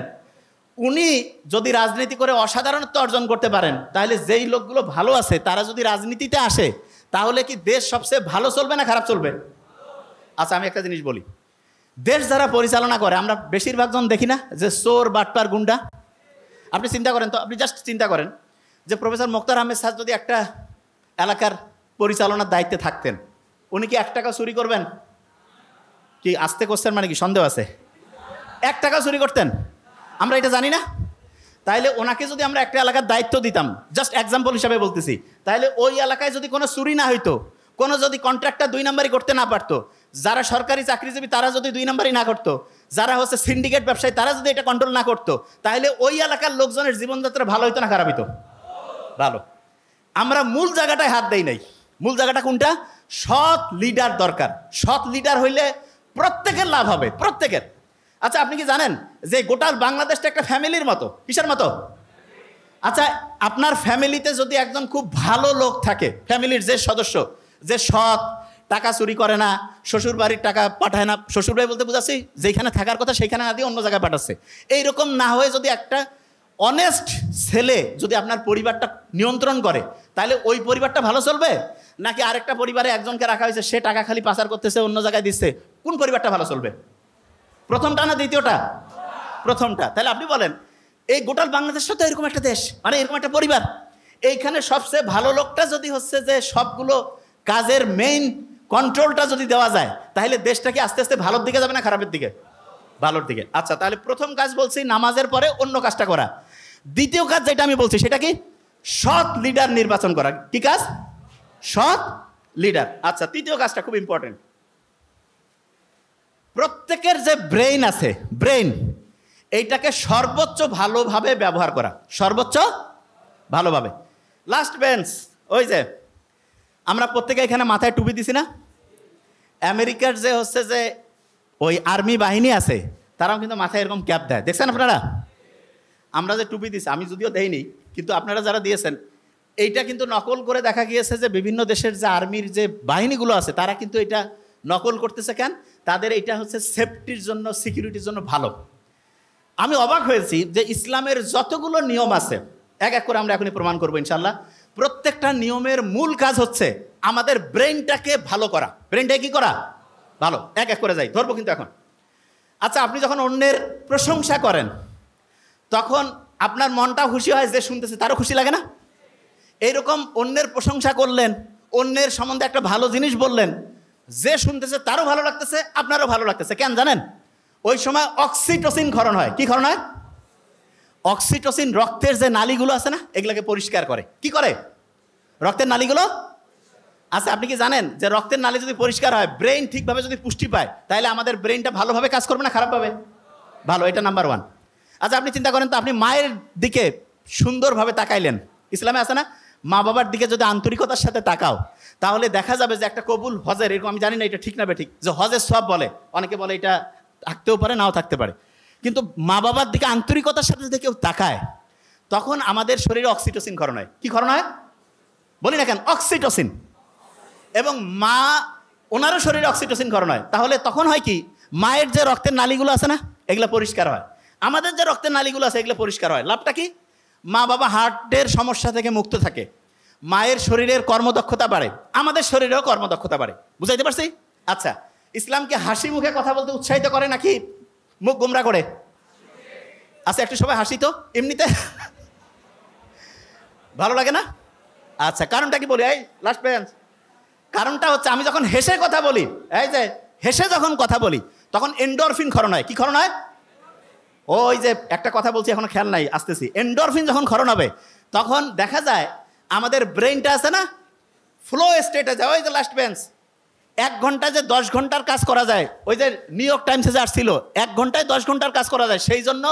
A: উনি যদি রাজনীতি করে অসাধারণত্ব অর্জন করতে পারেন, তাহলে যেই লোকগুলো ভালো আছে তারা যদি রাজনীতিতে আসে তাহলে কি দেশ সবচেয়ে ভালো চলবে না খারাপ চলবে? আচ্ছা, আমি একটা জিনিস বলি, দেশ যারা পরিচালনা করে আমরা বেশিরভাগ জন দেখি না যে চোর, বাটপার, গুন্ডা। আপনি চিন্তা করেন তো, আপনি জাস্ট চিন্তা করেন যে প্রফেসর মোক্তার আহমেদ স্যার যদি একটা এলাকার পরিচালনার দায়িত্বে থাকতেন, উনি কি 1 টাকা চুরি করবেন? কি আস্তে করছেন মানে কি সন্দেহ আছে? 1 টাকা চুরি করতেন? আমরা এটা জানি না। তাইলে ওনাকে যদি আমরা একটা এলাকার দায়িত্ব দিতাম, জাস্ট এক্সাম্পল হিসাবে বলতেছি, তাহলে ওই এলাকায় যদি কোনো চুরি না হইতো, কোনো যদি কন্ট্রাক্টর 2 নাম্বারই করতে না পারতো, যারা সরকারি চাকরিজীবী তারা যদি 2 নাম্বারই না করতো, যারা হচ্ছে সিন্ডিকেট ব্যবসায়ী তারা যদি এটা কন্ট্রোল না করতো, তাহলে ওই এলাকার লোকজনের জীবনযাত্রা ভালো হইতো না খারাপ হইতো? ভালো। আমরা মূল জায়গাটায় হাত দেই নাই। মূল জায়গাটা কোনটা? সৎ লিডার দরকার। সৎ লিডার হইলে প্রত্যেকের লাভ হবে, প্রত্যেকের। আচ্ছা, আপনি কি জানেন যে গোটা বাংলাদেশটা একটা ফ্যামিলির মতো? কিসের মতো? আচ্ছা, আপনার ফ্যামিলিতে যদি একজন খুব ভালো লোক থাকে, ফ্যামিলির যে সদস্য, যে সৎ, টাকা চুরি করে না, শ্বশুর বাড়ির টাকা পাঠায় না, শ্বশুর বাড়ি বলতে বুঝাচ্ছি যেখানে থাকার কথা সেখানে না দিয়ে অন্য জায়গায় পাঠাচ্ছে, এইরকম না হয়ে যদি একটা অনেস্ট ছেলে যদি আপনার পরিবারটা নিয়ন্ত্রণ করে, তাহলে ওই পরিবারটা ভালো চলবে? নাকি আরেকটা পরিবারে একজনকে রাখা হয়েছে, সে টাকা খালি পাচার করতেছে, অন্য জায়গায় দিচ্ছে, কোন পরিবারটা ভালো চলবে? প্রথমটা না দ্বিতীয়টা? প্রথমটা। তাহলে আপনি বলেন এই গোটাল বাংলাদেশটা তো এরকম একটা দেশ, মানে এরকম একটা পরিবার, এইখানে সবচেয়ে ভালো লোকটা যদি হচ্ছে যে সবগুলো কাজের মেইন কন্ট্রোলটা যদি দেওয়া যায়, তাহলে দেশটা কি আস্তে আস্তে ভালোর দিকে যাবে না খারাপের দিকে? ভালোর দিকে। আচ্ছা, তাহলে প্রথম কাজ বলছি নামাজের পরে অন্য কাজটা করা। দ্বিতীয় কাজ যেটা আমি বলছি সেটা কি? সৎ লিডার নির্বাচন করা। কি কাজ? সৎ লিডার। আচ্ছা, তৃতীয় কাজটা খুব ইম্পর্টেন্ট। প্রত্যেকের যে ব্রেইন আছে, ব্রেইন, এইটাকে সর্বোচ্চ ভালোভাবে ব্যবহার করা, সর্বোচ্চ ভালোভাবে। লাস্ট বেঞ্চ, ওই যে আমরা প্রত্যেকে এখানে মাথায় টুপি দিছি না? আমেরিকার যে হচ্ছে যে ওই আর্মি বাহিনী আছে তারাও কিন্তু মাথায় এরকম ক্যাপ দেয়, দেখছেন আপনারা? আমরা যে টুপি দিছি, আমি যদিও দেইনি, কিন্তু আপনারা যারা দিয়েছেন, এইটা কিন্তু নকল করে দেখা গিয়েছে যে বিভিন্ন দেশের যে আর্মির যে বাহিনীগুলো আছে তারা কিন্তু এটা নকল করতেছে। কেন? তাদের এটা হচ্ছে সেফটির জন্য, সিকিউরিটির জন্য ভালো। আমি অবাক হয়েছি যে ইসলামের যতগুলো নিয়ম আছে এক এক করে আমরা এখনই প্রমাণ করবো ইনশাল্লাহ। প্রত্যেকটা নিয়মের মূল কাজ হচ্ছে আমাদের ব্রেনটাকে ভালো করা। ব্রেনটাকে কি করা? ভালো। এক এক করে যাই, ধরবো কিন্তু এখন। আচ্ছা, আপনি যখন অন্যের প্রশংসা করেন তখন আপনার মনটাও খুশি হয়, যে শুনতেছে তারও খুশি লাগে না? এইরকম অন্যের প্রশংসা করলেন, অন্যের সম্বন্ধে একটা ভালো জিনিস বললেন, যে শুনতেছে তারও ভালো লাগতেছে, আপনারও ভালো লাগতেছে। কেন জানেন? ওই সময় অক্সিটোসিন ক্ষরণ হয়। কি ক্ষরণ হয়? অক্সিটোসিন রক্তের যে নালীগুলো আছে না, এগুলোকে পরিষ্কার করে। কি করে? রক্তের নালীগুলো। আচ্ছা, আপনি কি জানেন যে রক্তের নালী যদি পরিষ্কার হয়, ব্রেইন ঠিকভাবে যদি পুষ্টি পায়, তাহলে আমাদের ব্রেইনটা ভালোভাবে কাজ করবে না খারাপভাবে? ভালো, এটা নাম্বার ওয়ান। আচ্ছা, আপনি চিন্তা করেন তো, আপনি মায়ের দিকে সুন্দরভাবে তাকাইলেন। ইসলামে আছে না, মা বাবার দিকে যদি আন্তরিকতার সাথে তাকাও, তাহলে দেখা যাবে যে একটা কবুল হজের, এরকম আমি জানি না এটা ঠিক না বেঠিক, যে হজের সওয়াব বলে, অনেকে বলে এটা থাকতেও পারে নাও থাকতে পারে, কিন্তু মা বাবার দিকে আন্তরিকতার সাথে যদি কেউ তাকায়, তখন আমাদের শরীরে অক্সিটোসিন ক্ষরণ হয়। কি ক্ষরণ হয়? বলি না কেন? অক্সিটোসিন। এবং মা, ওনারও শরীরে অক্সিটোসিন ক্ষরণ হয়। তাহলে তখন হয় কি, মায়ের যে রক্তের নালীগুলো আছে না, এগুলো পরিষ্কার হয়। আমাদের যে রক্তের নালীগুলো আছে, এগুলো পরিষ্কার হয়। লাভটা কি? মা বাবা হার্টের সমস্যা থেকে মুক্ত থাকে, মায়ের শরীরের কর্মদক্ষতা বাড়ে, আমাদের শরীরেও কর্মদক্ষতা বাড়ে। বুঝাইতে পারছি? আচ্ছা, ইসলামকে হাসি মুখে কথা বলতে উৎসাহিত করে নাকি মুখ গোমরা করে? আচ্ছা, একটু সবাই হাসি তো এমনিতে ভালো লাগে না? আচ্ছা, কারণটা কি বলি? এই লাস্ট বেঞ্চ, কারণটা হচ্ছে আমি যখন হেসে কথা বলি, এই যে হেসে যখন কথা বলি, তখন এন্ডরফিন ক্ষরণ হয়। কি ক্ষরণ হয়? ওই যে একটা কথা বলছি, এখনো খেয়াল নাই, আসতেছি। এন্ডরফিন যখন ক্ষরণ হবে, তখন দেখা যায় আমাদের ব্রেইনটা আছে না, ফ্লো স্টেটে যায়। ওই যে লাস্ট বেঞ্চ, 1 ঘন্টায় যে 10 ঘন্টার কাজ করা যায়, ওই যে নিউ ইয়র্ক টাইমসে যে আসছিল, 1 ঘন্টায় 10 ঘন্টার কাজ করা যায়, সেই জন্য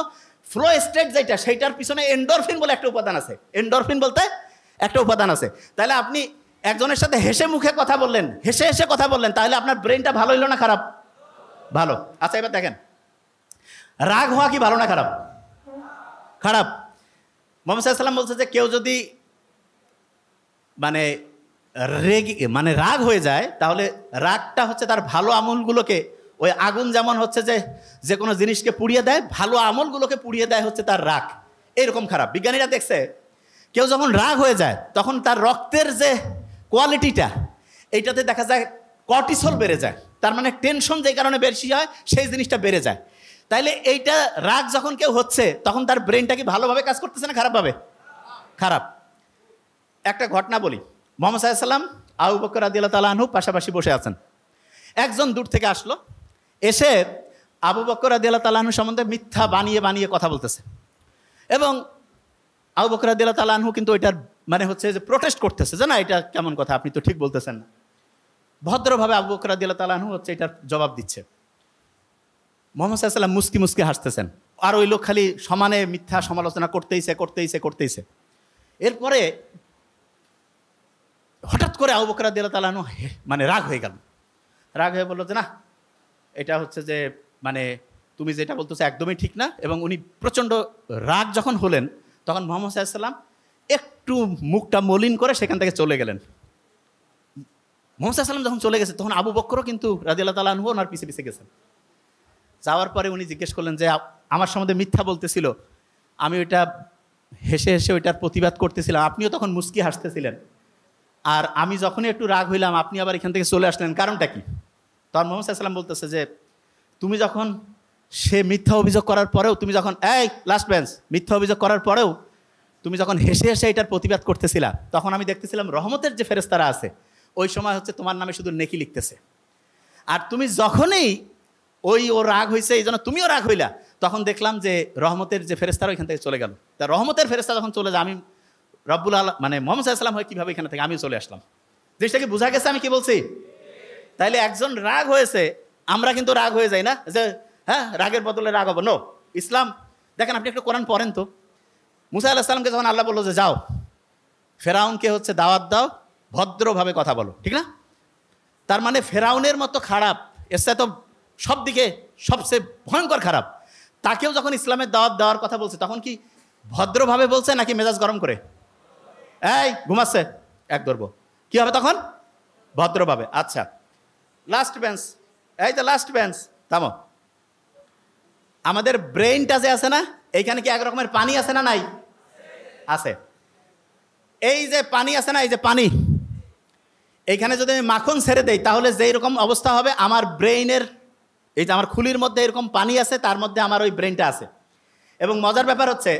A: ফ্লো স্টেট যেটা, সেইটার পিছনে এন্ডরফিন বলে একটা উপাদান আছে। এন্ডরফিন বলতে একটা উপাদান আছে। তাহলে আপনি একজনের সাথে হেসে মুখে কথা বললেন, হেসে হেসে কথা বললেন, তাহলে আপনার ব্রেনটা ভালো হইল না খারাপ? ভালো। আচ্ছা, এবার দেখেন, রাগ হওয়া কি ভালো না খারাপ? খারাপ। মুহাম্মদ সাল্লাল্লাহু আলাইহি ওয়াসাল্লাম বলছে যে কেউ যদি মানে রাগ হয়ে যায়, তাহলে রাগটা হচ্ছে তার ভালো আমলগুলোকে, ওই আগুন যেমন হচ্ছে যে কোনো জিনিসকে পুড়িয়ে দেয়, ভালো আমলগুলোকে পুড়িয়ে দেয় হচ্ছে তার রাগ। এরকম খারাপ। বিজ্ঞানীরা দেখছে, কেউ যখন রাগ হয়ে যায়, তখন তার রক্তের যে কোয়ালিটিটা, এইটাতে দেখা যায় কর্টিসল বেড়ে যায়। তার মানে টেনশন যে কারণে বেশি হয়, সেই জিনিসটা বেড়ে যায়। তাইলে এইটা রাগ যখন কেউ হচ্ছে, তখন তার ব্রেনটা কি ভালোভাবে কাজ করতেছে না খারাপভাবে? খারাপ। একটা ঘটনা বলি। মুহাম্মদ সাল্লাল্লাহু আলাইহি ওয়াসাল্লাম, আবু বকর রাদিয়াল্লাহু তাআলা আনহু পাশাপাশি বসে আছেন। একজন দূর থেকে আসলো, এসে আবু বকর রাদিয়াল্লাহু তাআলা আনহু সম্বন্ধে মিথ্যা বানিয়ে বানিয়ে কথা বলতেছে। এবং আবু বকর রাদিয়াল্লাহু তাআলা আনহু কিন্তু এটার মানে হচ্ছে যে প্রোটেস্ট করতেছে, যে না, এটা কেমন কথা, আপনি তো ঠিক বলতেছেন না। ভদ্রভাবে আবু বকর রাদিয়াল্লাহু তাআলা আনহু হচ্ছে এটার জবাব দিচ্ছে। মুহাম্মদ সাল্লাল্লাহু আলাইহি ওয়াসাল্লাম মুস্কি মুস্কি হাসতেছেন, আর ওই লোক খালি সমানে মিথ্যা সমালোচনা করতেইছে। এরপরে হঠাৎ করে আবু বকর রাদিয়াল্লাহু তাআলা আনহু মানে রাগ হয়ে গেল। রাগ হয়ে বলল যে না, এটা হচ্ছে যে মানে তুমি যেটা বলতেছো একদমই ঠিক না। এবং উনি প্রচণ্ড রাগ যখন হলেন, তখন মুহাম্মদ সাল্লাল্লাহু আলাইহি ওয়াসাল্লাম একটু মুখটা মলিন করে সেখান থেকে চলে গেলেন। মুহাম্মদ সাল্লাল্লাহু আলাইহি ওয়াসাল্লাম যখন চলে গেছে, তখন আবু বকরও কিন্তু রাদিয়াল্লাহু তাআলা আনহু ওনার পিছে পিছে গেছেন। যাওয়ার পরে উনি জিজ্ঞেস করলেন যে আমার সম্বন্ধে মিথ্যা বলতেছিল, আমি ওইটা হেসে হেসে ওইটার প্রতিবাদ করতেছিলাম, আপনিও তখন মুস্কি হাসতেছিলেন, আর আমি যখনই একটু রাগ হইলাম, আপনি আবার এখান থেকে চলে আসলেন, কারণটা কি? তখন মুহাম্মদ সাল্লাল্লাহু আলাইহি ওয়াসাল্লাম বলতেছে যে তুমি যখন সে মিথ্যা অভিযোগ করার পরেও, তুমি যখন লাস্ট বেঞ্চ মিথ্যা অভিযোগ করার পরেও তুমি যখন হেসে হেসে এটার প্রতিবাদ করতেছিলা, তখন আমি দেখতেছিলাম রহমতের যে ফেরেশতারা আছে, ওই সময় হচ্ছে তোমার নামে শুধু নেকি লিখতেছে। আর তুমি যখনই ও রাগ হয়েছে, এই জন্য তুমিও রাগ হইলা, তখন দেখলাম যে রহমতের যে ফেরেশতারা ওইখান থেকে চলে গেল। তা রহমতের ফেরেশতা যখন চলে যায়, আমি রব্বুল আলামিন মানে মুহাম্মদ সাল্লাল্লাহু আলাইহি ওয়াসাল্লাম হয়ে কীভাবে এখানে থেকে আমিও চলে আসলাম। জিনিসটা কি বোঝা গেছে আমি কি বলছি? তাইলে একজন রাগ হয়েছে, আমরা কিন্তু রাগ হয়ে যাই না, যে হ্যাঁ রাগের বদলে রাগ হবো। নো, ইসলাম দেখেন, আপনি একটু কোরআন পড়েন তো। মুসা আলাইহিস সালামকে যখন আল্লাহ বললো যে যাও ফেরাউনকে হচ্ছে দাওয়াত দাও, ভদ্রভাবে কথা বলো, ঠিক না? তার মানে ফেরাউনের মতো খারাপ, এসে তো সব দিকে সবচেয়ে ভয়ঙ্কর খারাপ, তাকেও যখন ইসলামের দাওয়াত দেওয়ার কথা বলছে, তখন কি ভদ্রভাবে বলছে নাকি মেজাজ গরম করে? ঘুমাচ্ছে এক ধরবো, কি হবে তখন? ভদ্রভাবে। আচ্ছা, লাস্ট বেঞ্চ, এই যে লাস্ট বেঞ্চ, থামো। আমাদের ব্রেইনটা যে আছে না, এইখানে কি এক রকমের পানি আছে না নাই? আছে। এই যে পানি আছে না, এই যে পানি, এইখানে যদি আমি মাখন ছেড়ে দেই, তাহলে যেই রকম অবস্থা হবে আমার ব্রেইনের, এই যে আমার খুলির মধ্যে এরকম পানি আছে, তার মধ্যে আমার ওই ব্রেইনটা আছে। এবং মজার ব্যাপার হচ্ছে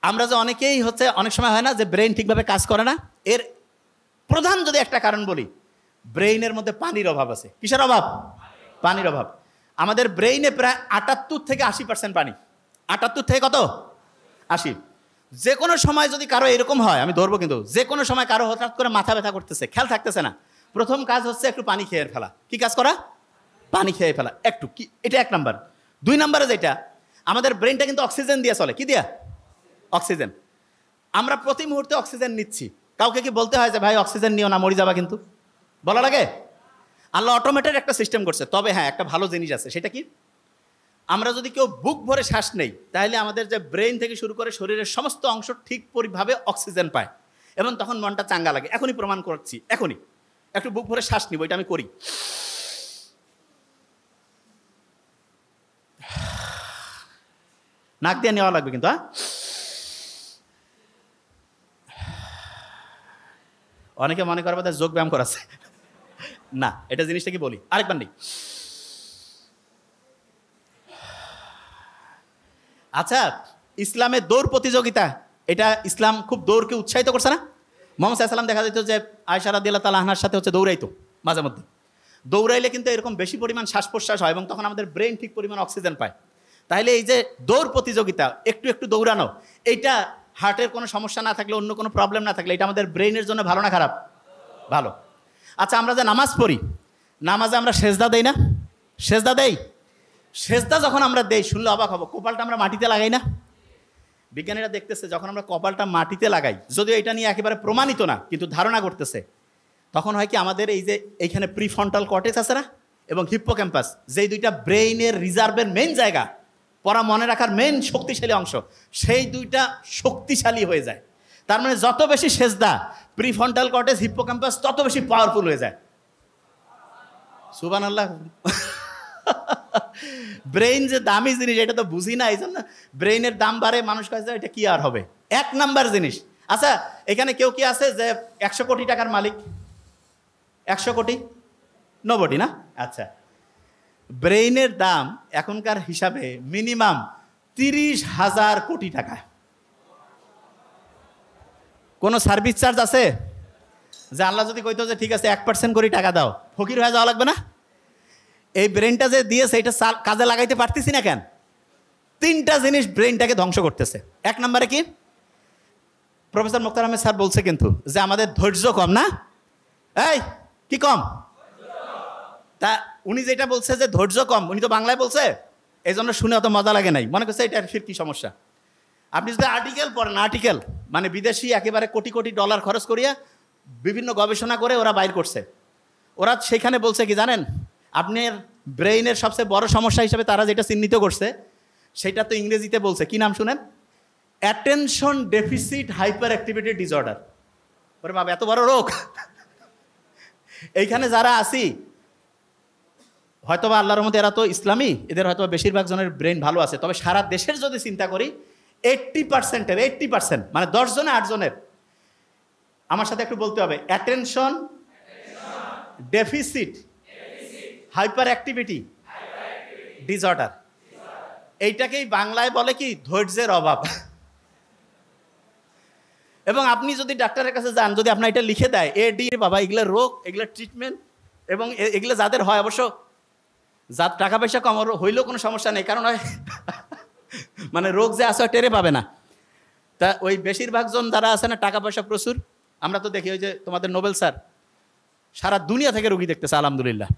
A: আমরা যে অনেকেই হচ্ছে অনেক সময় হয় না যে ব্রেন ঠিকভাবে কাজ করে না, এর প্রধান যদি একটা কারণ বলি, ব্রেইনের মধ্যে পানির অভাব আছে। কিসের অভাব? পানির অভাব। আমাদের ব্রেইনে প্রায় 78 থেকে 80% পানি। 78 থেকে কত? 80। যে কোনো সময় যদি কারো এরকম হয়, আমি ধরবো কিন্তু, যে কোনো সময় কারো হঠাৎ করে মাথা ব্যথা করতেছে, খেয়াল থাকতেছে না, প্রথম কাজ হচ্ছে একটু পানি খেয়ে ফেলা। কি কাজ করা? পানি খেয়ে ফেলা একটু। কি এটা 1 নাম্বার। 2 নাম্বারে যেটা, আমাদের ব্রেনটা কিন্তু অক্সিজেন দিয়ে চলে। কি দিয়া? অক্সিজেন। আমরা প্রতি মুহূর্তে অক্সিজেন নিচ্ছি। কাউকে কি বলতে হয় যে ভাই অক্সিজেন নিও না, মরে যাবা? কিন্তু বলা লাগে? আল্লাহ অটোমেটেড একটা সিস্টেম করছে। তবে হ্যাঁ, একটা ভালো জিনিস আছে। সেটা কি? আমরা যদি কেউ বুক ভরে শ্বাস নেই, তাহলে আমাদের যে ব্রেন থেকে শুরু করে শরীরের সমস্ত অংশ ঠিক পরিভাবে অক্সিজেন পায় এবং তখন মনটা চাঙ্গা লাগে। এখনই প্রমাণ করছি, এখনই একটু বুক ভরে শ্বাস নিব, এটা আমি করি। নাক দিয়ে নেওয়া লাগবে কিন্তু, হ্যাঁ। অনেকে মনে করে বোধহয় যোগ ব্যায়াম করাচ্ছে। না, এটা জিনিসটা কি বলি আরেকবার নেই। আচ্ছা, ইসলামের দৌড় প্রতিযোগিতা, এটা ইসলাম খুব দৌড়কে উৎসাহিত করছে না? মোহাম্মদ সাল্লাল্লাহু আলাইহি ওয়াসাল্লাম দেখা যেত যে আয়েশা রাদিয়াল্লাহু তাআলা আনহার সাথে হচ্ছে দৌড়াইতো মাঝে মধ্যে। দৌড়াইলে কিন্তু এরকম বেশি পরিমাণ শ্বাস প্রশ্বাস হয় এবং তখন আমাদের ব্রেন ঠিক পরিমাণ অক্সিজেন পায়। তাহলে এই যে দৌড় প্রতিযোগিতা, একটু একটু দৌড়ানো, এইটা হার্টের কোনো সমস্যা না থাকলে, অন্য কোনো প্রবলেম না থাকলে, এটা আমাদের ব্রেইনের জন্য ভালো না খারাপ? ভালো। আচ্ছা, আমরা যে নামাজ পড়ি, নামাজে আমরা সেজদা দেই না? সেজদা দেই। সেজদা যখন আমরা দেই, শুনলে অবাক হবো, কপালটা আমরা মাটিতে লাগাই না? বিজ্ঞানীরা দেখতেছে যখন আমরা কপালটা মাটিতে লাগাই, যদিও এটা নিয়ে একেবারে প্রমাণিত না, কিন্তু ধারণা করতেছে, তখন হয় কি আমাদের এই যে এইখানে প্রিফ্রন্টাল কর্টেক্স আছে না এবং হিপ্পোক্যাম্পাস, যেই দুইটা ব্রেইনের রিজার্ভের মেন জায়গা, পড়া মনে রাখার মেন শক্তিশালী অংশ, সেই দুইটা শক্তিশালী হয়ে যায়। তার মানে যত বেশি সেজদা, প্রিফ্রন্টাল কর্টেক্স, হিপ্পোক্যাম্পাস তত বেশি পাওয়ারফুল হয়ে যায়। সুবহানাল্লাহ। ব্রেইন যে দামি জিনিস, এটা তো বুঝি না, এই জন্য ব্রেইনের দাম বাড়ে, মানুষ কাছে এটা কি আর হবে। 1 নাম্বার জিনিস। আচ্ছা, এখানে কেউ কি আছে যে 100 কোটি টাকার মালিক? 100 কোটি? নোবডি না? আচ্ছা, ব্রেইনের দাম এখনকার হিসাবে মিনিমাম 30,000 কোটি টাকা। কোনো সার্ভিস চার্জ আছে? যে আল্লাহ যদি কইতো যে ঠিক আছে 1% করে টাকা দাও, ফকির হয়ে যাওয়া লাগবে না? এই ব্রেনটা যে দিয়েছে, এটা কাজে লাগাইতে পারতেছি না কেন? 3টা জিনিস ব্রেনটাকে ধ্বংস করতেছে। 1 নম্বরে কি? প্রফেসর মুখতার আহমেদ স্যার বলছে কিন্তু যে আমাদের ধৈর্য কম না? এই কি কম? তা উনি যেটা বলছে যে ধৈর্য কম, উনি তো বাংলায় বলছে, এই জন্য শুনে অত মজা লাগে নাই, মনে করছে এটা ফির কি সমস্যা। আপনি যদি আর্টিকেল পড়েন, আর্টিকেল মানে বিদেশি একেবারে কোটি কোটি ডলার খরচ করিয়া বিভিন্ন গবেষণা করে ওরা বাইর করছে, ওরা সেখানে বলছে কি জানেন, আপনার ব্রেইনের সবচেয়ে বড় সমস্যা হিসেবে তারা যেটা চিহ্নিত করছে, সেটা তো ইংরেজিতে বলছে, কি নাম শুনেন? Attention deficit hyper activity disorder. ওরে বাবা, এত বড় রোগ! এইখানে যারা আছি, হয়তোবা আল্লাহর মধ্যে এরা তো ইসলামী, এদের হয়তো বেশিরভাগ জনের ব্রেন ভালো আছে, তবে সারা দেশের যদি চিন্তা করি 80% মানে 10 জনে 8 জনের, আমার সাথে একটু বলতে হবে, attention deficit hyper activity disorder. এইটাকেই বাংলায় বলে কি? ধৈর্যের অভাব। এবং আপনি যদি ডাক্তারের কাছে যান, যদি আপনার এটা লিখে দেয় এডি, বাবা এগুলো রোগ, এগুলো ট্রিটমেন্ট, এবং এগুলো যাদের হয়, অবশ্য যার টাকা পয়সা কম হইলেও কোনো সমস্যা নেই, কারণ মানে রোগ যে আছে টেরে পাবে না। তা ওই বেশিরভাগ জন যারা আছে না, টাকা পয়সা প্রচুর, আমরা তো দেখি ওই যে তোমাদের নোবেল স্যার সারা দুনিয়া থেকে রুগী দেখতেছে আলহামদুলিল্লাহ,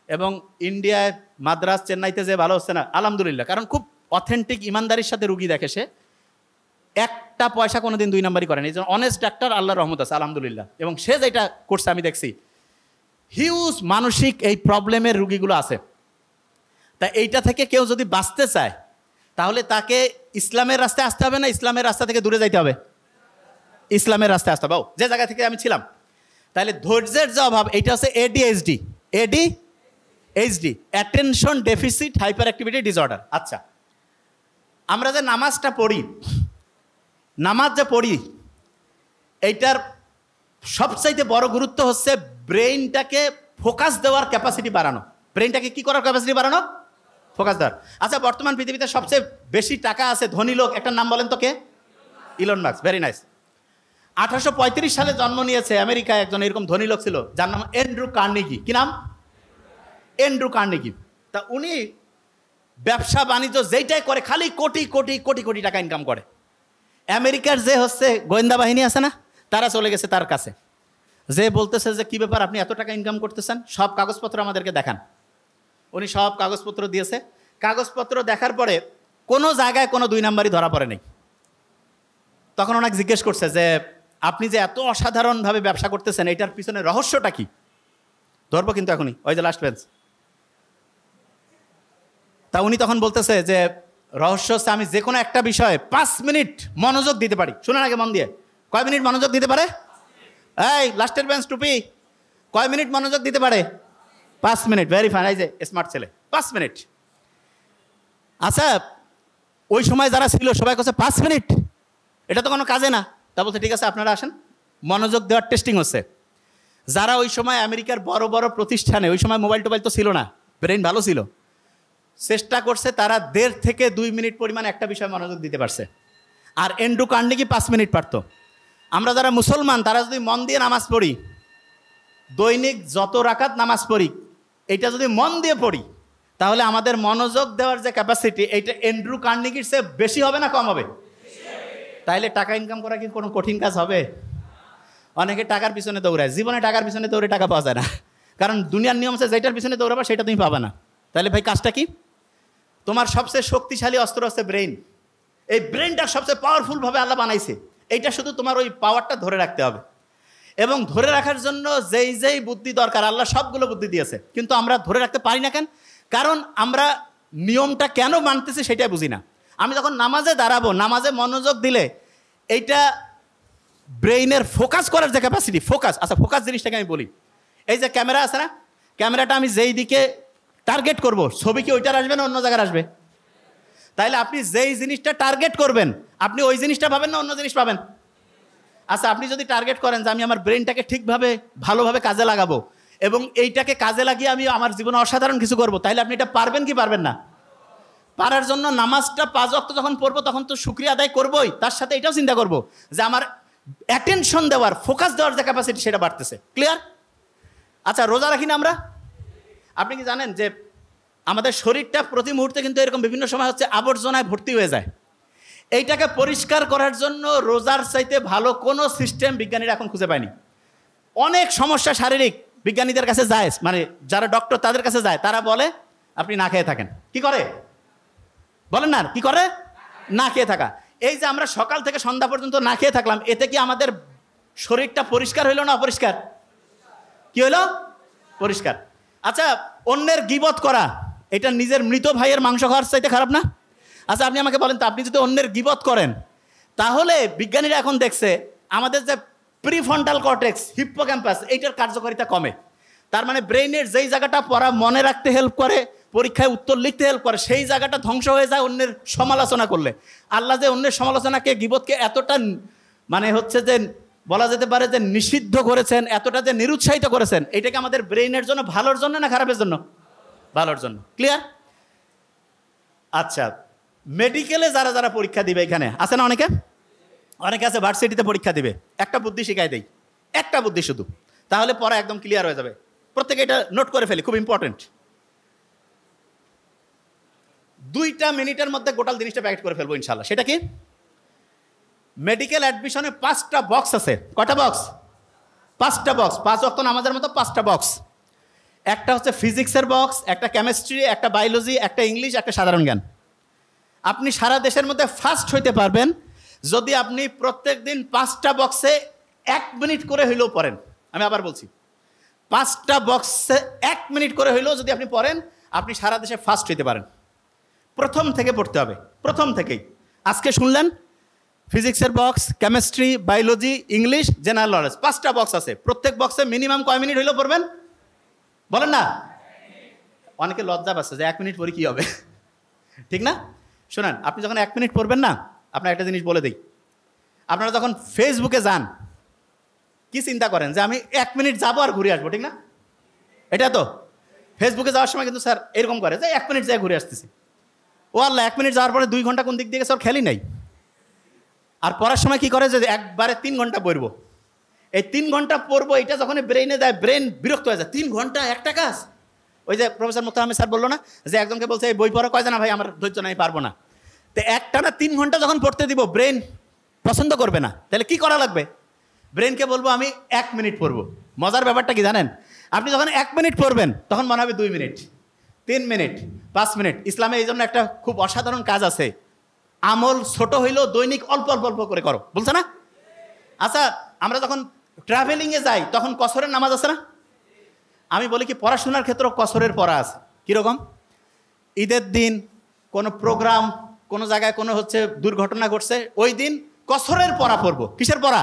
A: এবং ইন্ডিয়ায় মাদ্রাস চেন্নাইতে যে ভালো হচ্ছে না আলহামদুলিল্লাহ, কারণ খুব অথেন্টিক ইমানদারির সাথে রুগী দেখে, সে একটা পয়সা কোনোদিন 2 নাম্বারই করেন, এই জন্য অনেস্ট ডাক্তার আল্লাহর রহমত আছে আলহামদুলিল্লাহ। এবং সে যেটা করছে আমি দেখছি, হিউজ মানসিক এই প্রবলেমের রুগীগুলো আছে। তা এইটা থেকে কেউ যদি বাঁচতে চায়, তাহলে তাকে ইসলামের রাস্তায় আসতে হবে না ইসলামের রাস্তা থেকে দূরে যাইতে হবে? ইসলামের রাস্তায় আসতে হবে। যে জায়গা থেকে আমি ছিলাম, তাহলে ধৈর্যের যে অভাব, এইটা হচ্ছে ADHD. ADHD, attention deficit hyper activity disorder. আচ্ছা, আমরা যে নামাজটা পড়ি, নামাজ যে পড়ি, এইটার সবচাইতে বড় গুরুত্ব হচ্ছে ব্রেইনটাকে ফোকাস দেওয়ার ক্যাপাসিটি বাড়ানো। ব্রেইনটাকে কি করার ক্যাপাসিটি বাড়ানো? ফোকাস দেওয়ার। আচ্ছা, বর্তমান পৃথিবীতে সবচেয়ে বেশি টাকা আছে ধনী লোক, একটা নাম বলেন তো কে? Elon Musk, very nice. 1835 সালে জন্ম নিয়েছে আমেরিকায় একজন এরকম ধনী লোক ছিল, যার নাম অ্যান্ড্রু কার্নেগি। কি নাম? Andrew Carnegie. তা উনি ব্যবসা বাণিজ্য যেইটাই করে খালি কোটি কোটি কোটি কোটি টাকা ইনকাম করে। আমেরিকার যে হচ্ছে গোয়েন্দা বাহিনী আছে না, তারা চলে গেছে তার কাছে, যে বলতেছে যে কী ব্যাপার, আপনি এত টাকা ইনকাম করতেছেন, সব কাগজপত্র আমাদেরকে দেখান। উনি সব কাগজপত্র দিয়েছে। কাগজপত্র দেখার পরে কোনো জায়গায় কোনো 2 নাম্বারই ধরা পড়ে নেই। তখন ওনাকে জিজ্ঞেস করছে যে আপনি যে এত অসাধারণভাবে ব্যবসা করতেছেন, এটার পিছনে রহস্যটা কি? ধরবো কিন্তু এখনই, ওই যে লাস্ট বেঞ্চ। তা উনি তখন বলতেছে যে রহস্য হচ্ছে আমি যে কোনো একটা বিষয়ে 5 মিনিট মনোযোগ দিতে পারি। শুনুন আগে মন দিয়ে, কয় মিনিট মনোযোগ দিতে পারে? এই লাস্টের বেঞ্চ টুপি, কয় মিনিট মনোযোগ দিতে পারে? 5 মিনিট। ভেরি ফাইন, এই যে স্মার্ট ছেলে, 5 মিনিট। আচ্ছা, ওই সময় যারা ছিল সবাই কাছে 5 মিনিট, এটা তো কোনো কাজে না। তা বলছে ঠিক আছে আপনারা আসেন, মনোযোগ দেওয়ার টেস্টিং হচ্ছে। যারা ওই সময় আমেরিকার বড় বড় প্রতিষ্ঠানে, ওই সময় মোবাইল টোবাইল তো ছিল না, ব্রেন ভালো ছিল, চেষ্টা করছে, তারা 1.5 থেকে 2 মিনিট পরিমাণ একটা বিষয়ে মনোযোগ দিতে পারছে। আর অ্যান্ড্রু কার্নেগি 5 মিনিট পারত। আমরা যারা মুসলমান, তারা যদি মন দিয়ে নামাজ পড়ি, দৈনিক যত রাকাত নামাজ পড়ি, এটা যদি মন দিয়ে পড়ি, তাহলে আমাদের মনোযোগ দেওয়ার যে ক্যাপাসিটি, এইটা অ্যান্ড্রু কার্নেগির চেয়ে বেশি হবে না কম হবে? তাইলে টাকা ইনকাম করা কি কোনো কঠিন কাজ হবে? অনেকে টাকার পিছনে দৌড়ায়, জীবনে টাকার পিছনে দৌড়ে টাকা পাওয়া যায় না, কারণ দুনিয়ার নিয়ম আছে যেটার পিছনে দৌড়াবা সেটা তুমি পাবে না। তাহলে ভাই কাজটা কি? তোমার সবচেয়ে শক্তিশালী অস্ত্র হচ্ছে ব্রেইন। এই ব্রেইনটা সবচেয়ে পাওয়ারফুলভাবে আল্লাহ বানাইছে, এইটা শুধু তোমার ওই পাওয়ারটা ধরে রাখতে হবে। এবং ধরে রাখার জন্য যেই যেই বুদ্ধি দরকার, আল্লাহ সবগুলো বুদ্ধি দিয়েছে, কিন্তু আমরা ধরে রাখতে পারি না কেন? কারণ আমরা নিয়মটা কেন মানতেছি সেটাই বুঝি না। আমি যখন নামাজে দাঁড়াবো, নামাজে মনোযোগ দিলে এইটা ব্রেইনের ফোকাস করার যে ক্যাপাসিটি, ফোকাস, আচ্ছা ফোকাস জিনিসটাকে আমি বলি। এই যে ক্যামেরা আছে না, ক্যামেরাটা আমি যেই দিকে টার্গেট করব, ছবি কি ওইটার আসবে না অন্য জায়গায় আসবে? তাইলে আপনি যেই জিনিসটা টার্গেট করবেন, আপনি ওই জিনিসটা পাবেন না অন্য জিনিস পাবেন? আচ্ছা, আপনি যদি টার্গেট করেন যে আমি আমার ব্রেইনটাকে ঠিকভাবে ভালোভাবে কাজে লাগাবো এবং এইটাকে কাজে লাগিয়ে আমি আমার জীবনে অসাধারণ কিছু করব, তাইলে আপনি এটা পারবেন কি পারবেন না? পারার জন্য নামাজটা 5 ওয়াক্ত যখন পড়বো, তখন তো শুকরিয়া আদায় করবোই, তার সাথে এটাও চিন্তা করব যে আমার অ্যাটেনশন দেওয়ার, ফোকাস দেওয়ার যে ক্যাপাসিটি, সেটা বাড়তেছে। ক্লিয়ার? আচ্ছা, রোজা রাখি না আমরা? আপনি কি জানেন যে আমাদের শরীরটা প্রতি মুহূর্তে কিন্তু এরকম বিভিন্ন সময় হচ্ছে আবর্জনায় ভর্তি হয়ে যায়। এইটাকে পরিষ্কার করার জন্য রোজার চাইতে ভালো কোনো সিস্টেম বিজ্ঞানীরা এখন খুঁজে পায়নি। অনেক সমস্যা শারীরিক বিজ্ঞানীদের কাছে যায়, মানে যারা ডক্টর তাদের কাছে যায়, তারা বলে আপনি না খেয়ে থাকেন। কি করে বলেন না? কি করে? না খেয়ে থাকা। এই যে আমরা সকাল থেকে সন্ধ্যা পর্যন্ত না খেয়ে থাকলাম, এতে কি আমাদের শরীরটা পরিষ্কার হইল না অপরিষ্কার? কি হইল? পরিষ্কার। আচ্ছা, অন্যের গীবত করা, এটা নিজের মৃত ভাইয়ের মাংস খাওয়ার চাইতে খারাপ না? আচ্ছা, আপনি আমাকে বলেন তো, আপনি যদি অন্যের গীবত করেন, তাহলে বিজ্ঞানীরা এখন দেখছে আমাদের যে প্রিফ্রন্টাল কর্টেক্স, হিপ্পোক্যাম্পাস, এইটার কার্যকারিতা কমে। তার মানে ব্রেইনের যেই জায়গাটা পড়া মনে রাখতে হেল্প করে, পরীক্ষায় উত্তর লিখতে হেল্প করে, সেই জায়গাটা ধ্বংস হয়ে যায় অন্যের সমালোচনা করলে। আল্লাহ যে অন্যের সমালোচনাকে, গীবতকে এতটা মানে হচ্ছে যে বলা যেতে পারে যে নিষিদ্ধ করেছেন, এতটা যে নিরুৎসাহিত করেছেন, এটাকে আমাদের ব্রেইনের জন্য ভালোর জন্য না খারাপের জন্য? ভালোর জন্য। ক্লিয়ার? আচ্ছা, মেডিকেলে যারা যারা পরীক্ষা দিবে, এখানে আছে না অনেকে? অনেকে আছে ভার্সিটিতে পরীক্ষা দিবে। একটা বুদ্ধি শিখাই দেই, একটা বুদ্ধি শুধু, তাহলে পড়া একদম ক্লিয়ার হয়ে যাবে। প্রত্যেকে এটা নোট করে ফেলি, খুব ইম্পর্টেন্ট। 2 মিনিটের মধ্যে গোটাল জিনিসটা প্যাকেট করে ফেলবো ইনশাল্লাহ। সেটা কি? মেডিকেল অ্যাডমিশনে 5টা বক্স আছে। কয়টা বক্স? 5টা বক্স। 5 ওয়াক্ত নামাজের মতো 5টা বক্স। একটা হচ্ছে ফিজিক্সের বক্স, একটা কেমিস্ট্রি, একটা বায়োলজি, একটা ইংলিশ, একটা সাধারণ জ্ঞান। আপনি সারা দেশের মধ্যে ফার্স্ট হইতে পারবেন যদি আপনি প্রত্যেক দিন 5টা বক্সে 1 মিনিট করে হইলেও পড়েন। আমি আবার বলছি, 5টা বক্সে 1 মিনিট করে হইলেও যদি আপনি পড়েন, আপনি সারা দেশে ফার্স্ট হইতে পারেন। প্রথম থেকে পড়তে হবে, প্রথম থেকেই। আজকে শুনলেন ফিজিক্সের box, chemistry, biology, English, general knowledge, 5টা বক্স আছে। প্রত্যেক বক্সে মিনিমাম কয় মিনিট হইলেও পড়বেন বলেন না? অনেকে লজ্জা পাচ্ছে যে 1 মিনিট পরে কী হবে, ঠিক না? শোনেন, আপনি যখন 1 মিনিট পড়বেন না, আপনার একটা জিনিস বলে দিই। আপনারা যখন ফেসবুকে যান, কি চিন্তা করেন যে আমি 1 মিনিট যাবো আর ঘুরে আসবো, ঠিক না? এটা তো ফেসবুকে যাওয়ার সময় কিন্তু স্যার এরকম করে যে 1 মিনিট যাই ঘুরে আসতেছি। ও আল্লাহ, 1 মিনিট যাওয়ার পরে 2 ঘন্টা কোন দিক দিয়ে গেছে ওর খেয়ালই নাই। আর পড়ার সময় কি করে যে একবারে 3 ঘন্টা পড়বো, এই 3 ঘন্টা পড়বো, এটা যখন ব্রেইনে দেয় ব্রেন বিরক্ত হয়ে যায়। 3 ঘন্টা একটা কাজ। ওই যে প্রফেসর মুক্তার আহমেদ স্যার বললো না যে একজনকে বলছে এই বই পড়া, কয় না ভাই আমার ধৈর্য নাই, পারবো না। তো একটানা 3 ঘন্টা যখন পড়তে দিব ব্রেন পছন্দ করবে না, তাহলে কি করা লাগবে? ব্রেনকে বলবো আমি 1 মিনিট পড়বো। মজার ব্যাপারটা কি জানেন? আপনি যখন 1 মিনিট পড়বেন তখন মনে হবে 2 মিনিট, 3 মিনিট, 5 মিনিট। ইসলামে এই জন্য একটা খুব অসাধারণ কাজ আছে, আমল ছোট হইলেও দৈনিক অল্প অল্প অল্প করে করো, বলছে না? আচ্ছা, আমরা যখন ট্রাভেলিংয়ে যাই তখন কসরের নামাজ আছে না? আমি বলি কি পড়াশোনার ক্ষেত্রেও কসরের পড়া আছে। কীরকম? ঈদের দিন কোনো প্রোগ্রাম, কোনো জায়গায় কোনো হচ্ছে দুর্ঘটনা ঘটছে, ওই দিন কসরের পড়া পড়বো। কিসের পড়া?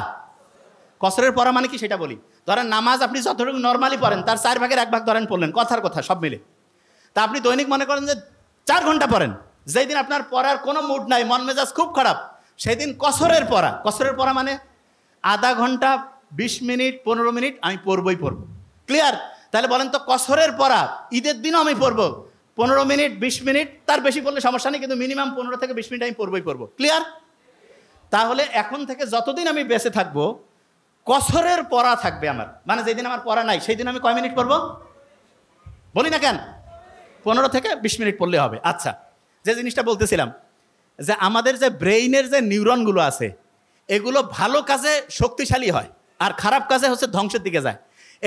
A: কসরের পড়া মানে কি সেটা বলি। ধরেন নামাজ আপনি যতটুকু নর্মালি পড়েন তার 4 ভাগের 1 ভাগ ধরেন পড়লেন, কথার কথা সব মিলে। তা আপনি দৈনিক মনে করেন যে 4 ঘন্টা পড়েন, যেই দিন আপনার পড়ার কোনো মুড নাই, মন মেজাজ খুব খারাপ, সেই দিন কসরের পড়া। কসরের পড়া মানে আধা ঘন্টা, 20 মিনিট, 15 মিনিট আমি পড়বই পড়বো। ক্লিয়ার? তাহলে বলেন তো কসরের পড়া ঈদের দিনও আমি পড়বো 15 মিনিট, 20 মিনিট, তার বেশি পড়লে সমস্যা নেই, কিন্তু মিনিমাম 15 থেকে 20 মিনিট আমি পড়বই পড়বো। ক্লিয়ার? তাহলে এখন থেকে যতদিন আমি বেঁচে থাকবো কসরের পড়া থাকবে আমার। মানে যেদিন আমার পড়া নাই সেই দিন আমি কয় মিনিট পড়বো? বলি না কেন? 15 থেকে 20 মিনিট পড়লে হবে। আচ্ছা, যে জিনিসটা বলতেছিলাম যে আমাদের যে ব্রেইনের যে নিউরনগুলো আছে এগুলো ভালো কাজে শক্তিশালী হয় আর খারাপ কাজে হচ্ছে ধ্বংসের দিকে যায়।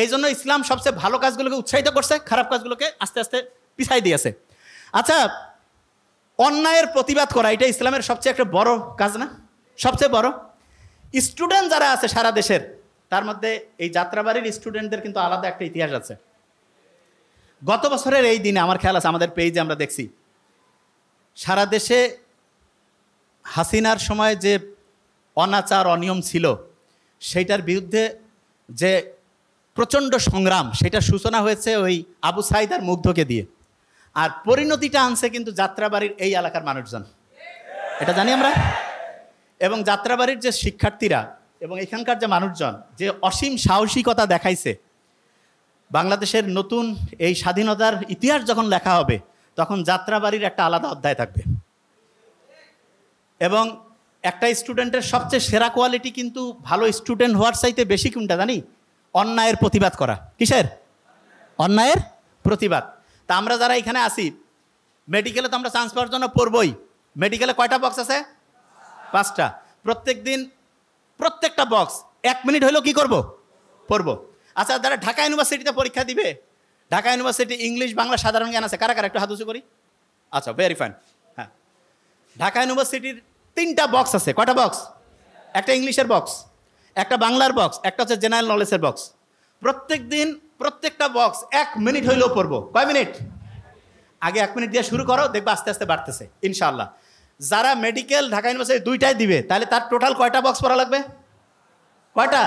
A: এই জন্য ইসলাম সবচেয়ে ভালো কাজগুলোকে উৎসাহিত করছে, খারাপ কাজগুলোকে আস্তে আস্তে পিছাই দিয়েছে। আচ্ছা, অন্যায়ের প্রতিবাদ করা এটা ইসলামের সবচেয়ে একটা বড় কাজ না? সবচেয়ে বড়। স্টুডেন্ট যারা আছে সারা দেশের, তার মধ্যে এই যাত্রাবাড়ির স্টুডেন্টদের কিন্তু আলাদা একটা ইতিহাস আছে। গত বছরের এই দিনে আমার খেয়াল আছে, আমাদের পেজে আমরা দেখছি সারা দেশে হাসিনার সময় যে অনাচার অনিয়ম ছিল সেইটার বিরুদ্ধে যে প্রচণ্ড সংগ্রাম, সেটার সূচনা হয়েছে ওই আবু সাইদ আর মুগ্ধকে দিয়ে, আর পরিণতিটা আনছে কিন্তু যাত্রাবাড়ির এই এলাকার মানুষজন, এটা জানি আমরা। এবং যাত্রাবাড়ির যে শিক্ষার্থীরা এবং এখানকার যে মানুষজন যে অসীম সাহসিকতা দেখাইছে, বাংলাদেশের নতুন এই স্বাধীনতার ইতিহাস যখন লেখা হবে তখন যাত্রাবাড়ির একটা আলাদা অধ্যায় থাকবে। এবং একটা স্টুডেন্টের সবচেয়ে সেরা কোয়ালিটি কিন্তু ভালো স্টুডেন্ট হওয়ার চাইতে বেশি কোনটা জানি? অন্যায়ের প্রতিবাদ করা। কিসের? অন্যায়ের প্রতিবাদ। তা আমরা যারা এখানে আসি, মেডিকেলে তো আমরা চান্স পাওয়ার জন্য পড়বই। মেডিকেলে কয়টা বক্স আছে? 5টা। প্রত্যেক দিন প্রত্যেকটা বক্স 1 মিনিট হইলেও কি করব? পড়বো। আচ্ছা, যারা ঢাকা ইউনিভার্সিটিতে পরীক্ষা দিবে, ঢাকা ইউনিভার্সিটি ইংলিশ বাংলা সাধারণ জ্ঞান আছে কারা কারা? একটু হাত উঁচু করি। আচ্ছা, ভেরি ফাইন। হ্যাঁ, ঢাকা ইউনিভার্সিটির 3টা বক্স আছে। কয়টা বক্স? একটা ইংলিশের বক্স, একটা বাংলার বক্স, একটা হচ্ছে জেনারেল নলেজের বক্স। প্রত্যেক দিন প্রত্যেকটা বক্স 1 মিনিট হইলেও পড়বো। কয় মিনিট? আগে 1 মিনিট দিয়ে শুরু করো, দেখবে আস্তে আস্তে বাড়তেছে ইনশাআল্লাহ। যারা মেডিকেল ঢাকা ইউনিভার্সিটি 2টাই দিবে, তাহলে তার টোটাল কয়টা বক্স পড়া লাগবে? কয়টা?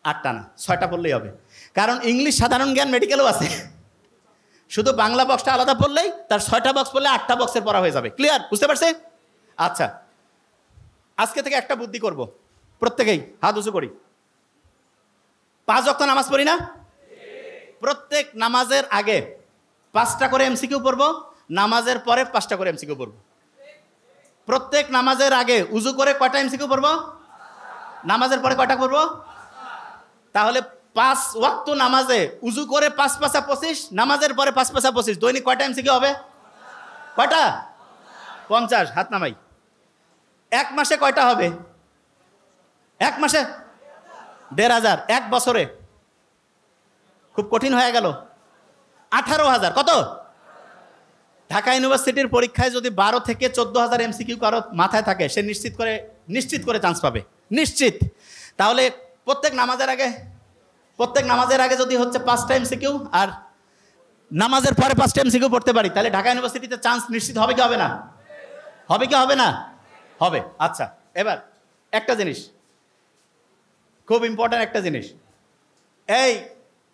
A: 8টা না, 6টা পড়লেই হবে। কারণ ইংলিশ সাধারণ জ্ঞান মেডিকেলও আছে, শুধু বাংলা বক্সটা আলাদা পড়লেই তার 6টা বক্স পড়লে 8টা বক্সের পড়া হয়ে যাবে। ক্লিয়ার? বুঝতে পারছে? আচ্ছা, আজকে থেকে একটা বুদ্ধি করব, প্রত্যেকেই হাত উঁচু করি। 5 ওয়াক্ত নামাজ পড়ি না? প্রত্যেক নামাজের আগে 5টা করে এমসিকিউ পড়বো, নামাজের পরে 5টা করে এমসিকিউ পড়বো। প্রত্যেক নামাজের আগে উজু করে কয়টা এমসিকিউ পড়বো? নামাজের পরে কয়টা পড়বো? তাহলে 5 ওয়াক্ত নামাজে উজু করে 5 পাঁচা 25, নামাজের পরে 5 পাঁচা 25, দৈনিক কয়টা এমসিকিউ হবে? কয়টা? 50। হাত নামাই। 1 মাসে কয়টা হবে? 1 মাসে 1500। 1 বছরে খুব কঠিন হয়ে গেল। 18,000। কত? ঢাকা ইউনিভার্সিটির পরীক্ষায় যদি 12 থেকে 14,000 এমসিকিউ কারো মাথায় থাকে, সে নিশ্চিত করে চান্স পাবে, নিশ্চিত। তাহলে প্রত্যেক নামাজের আগে যদি হচ্ছে 5টা এমসিকিউ আর নামাজের পরে 5টা এমসিকিউ পড়তে পারি, তাহলে ঢাকা ইউনিভার্সিটিতে চান্স নিশ্চিত হবে কি হবে না? হবে কি হবে না? হবে। আচ্ছা, এবার একটা জিনিস, খুব ইম্পর্ট্যান্ট একটা জিনিস, এই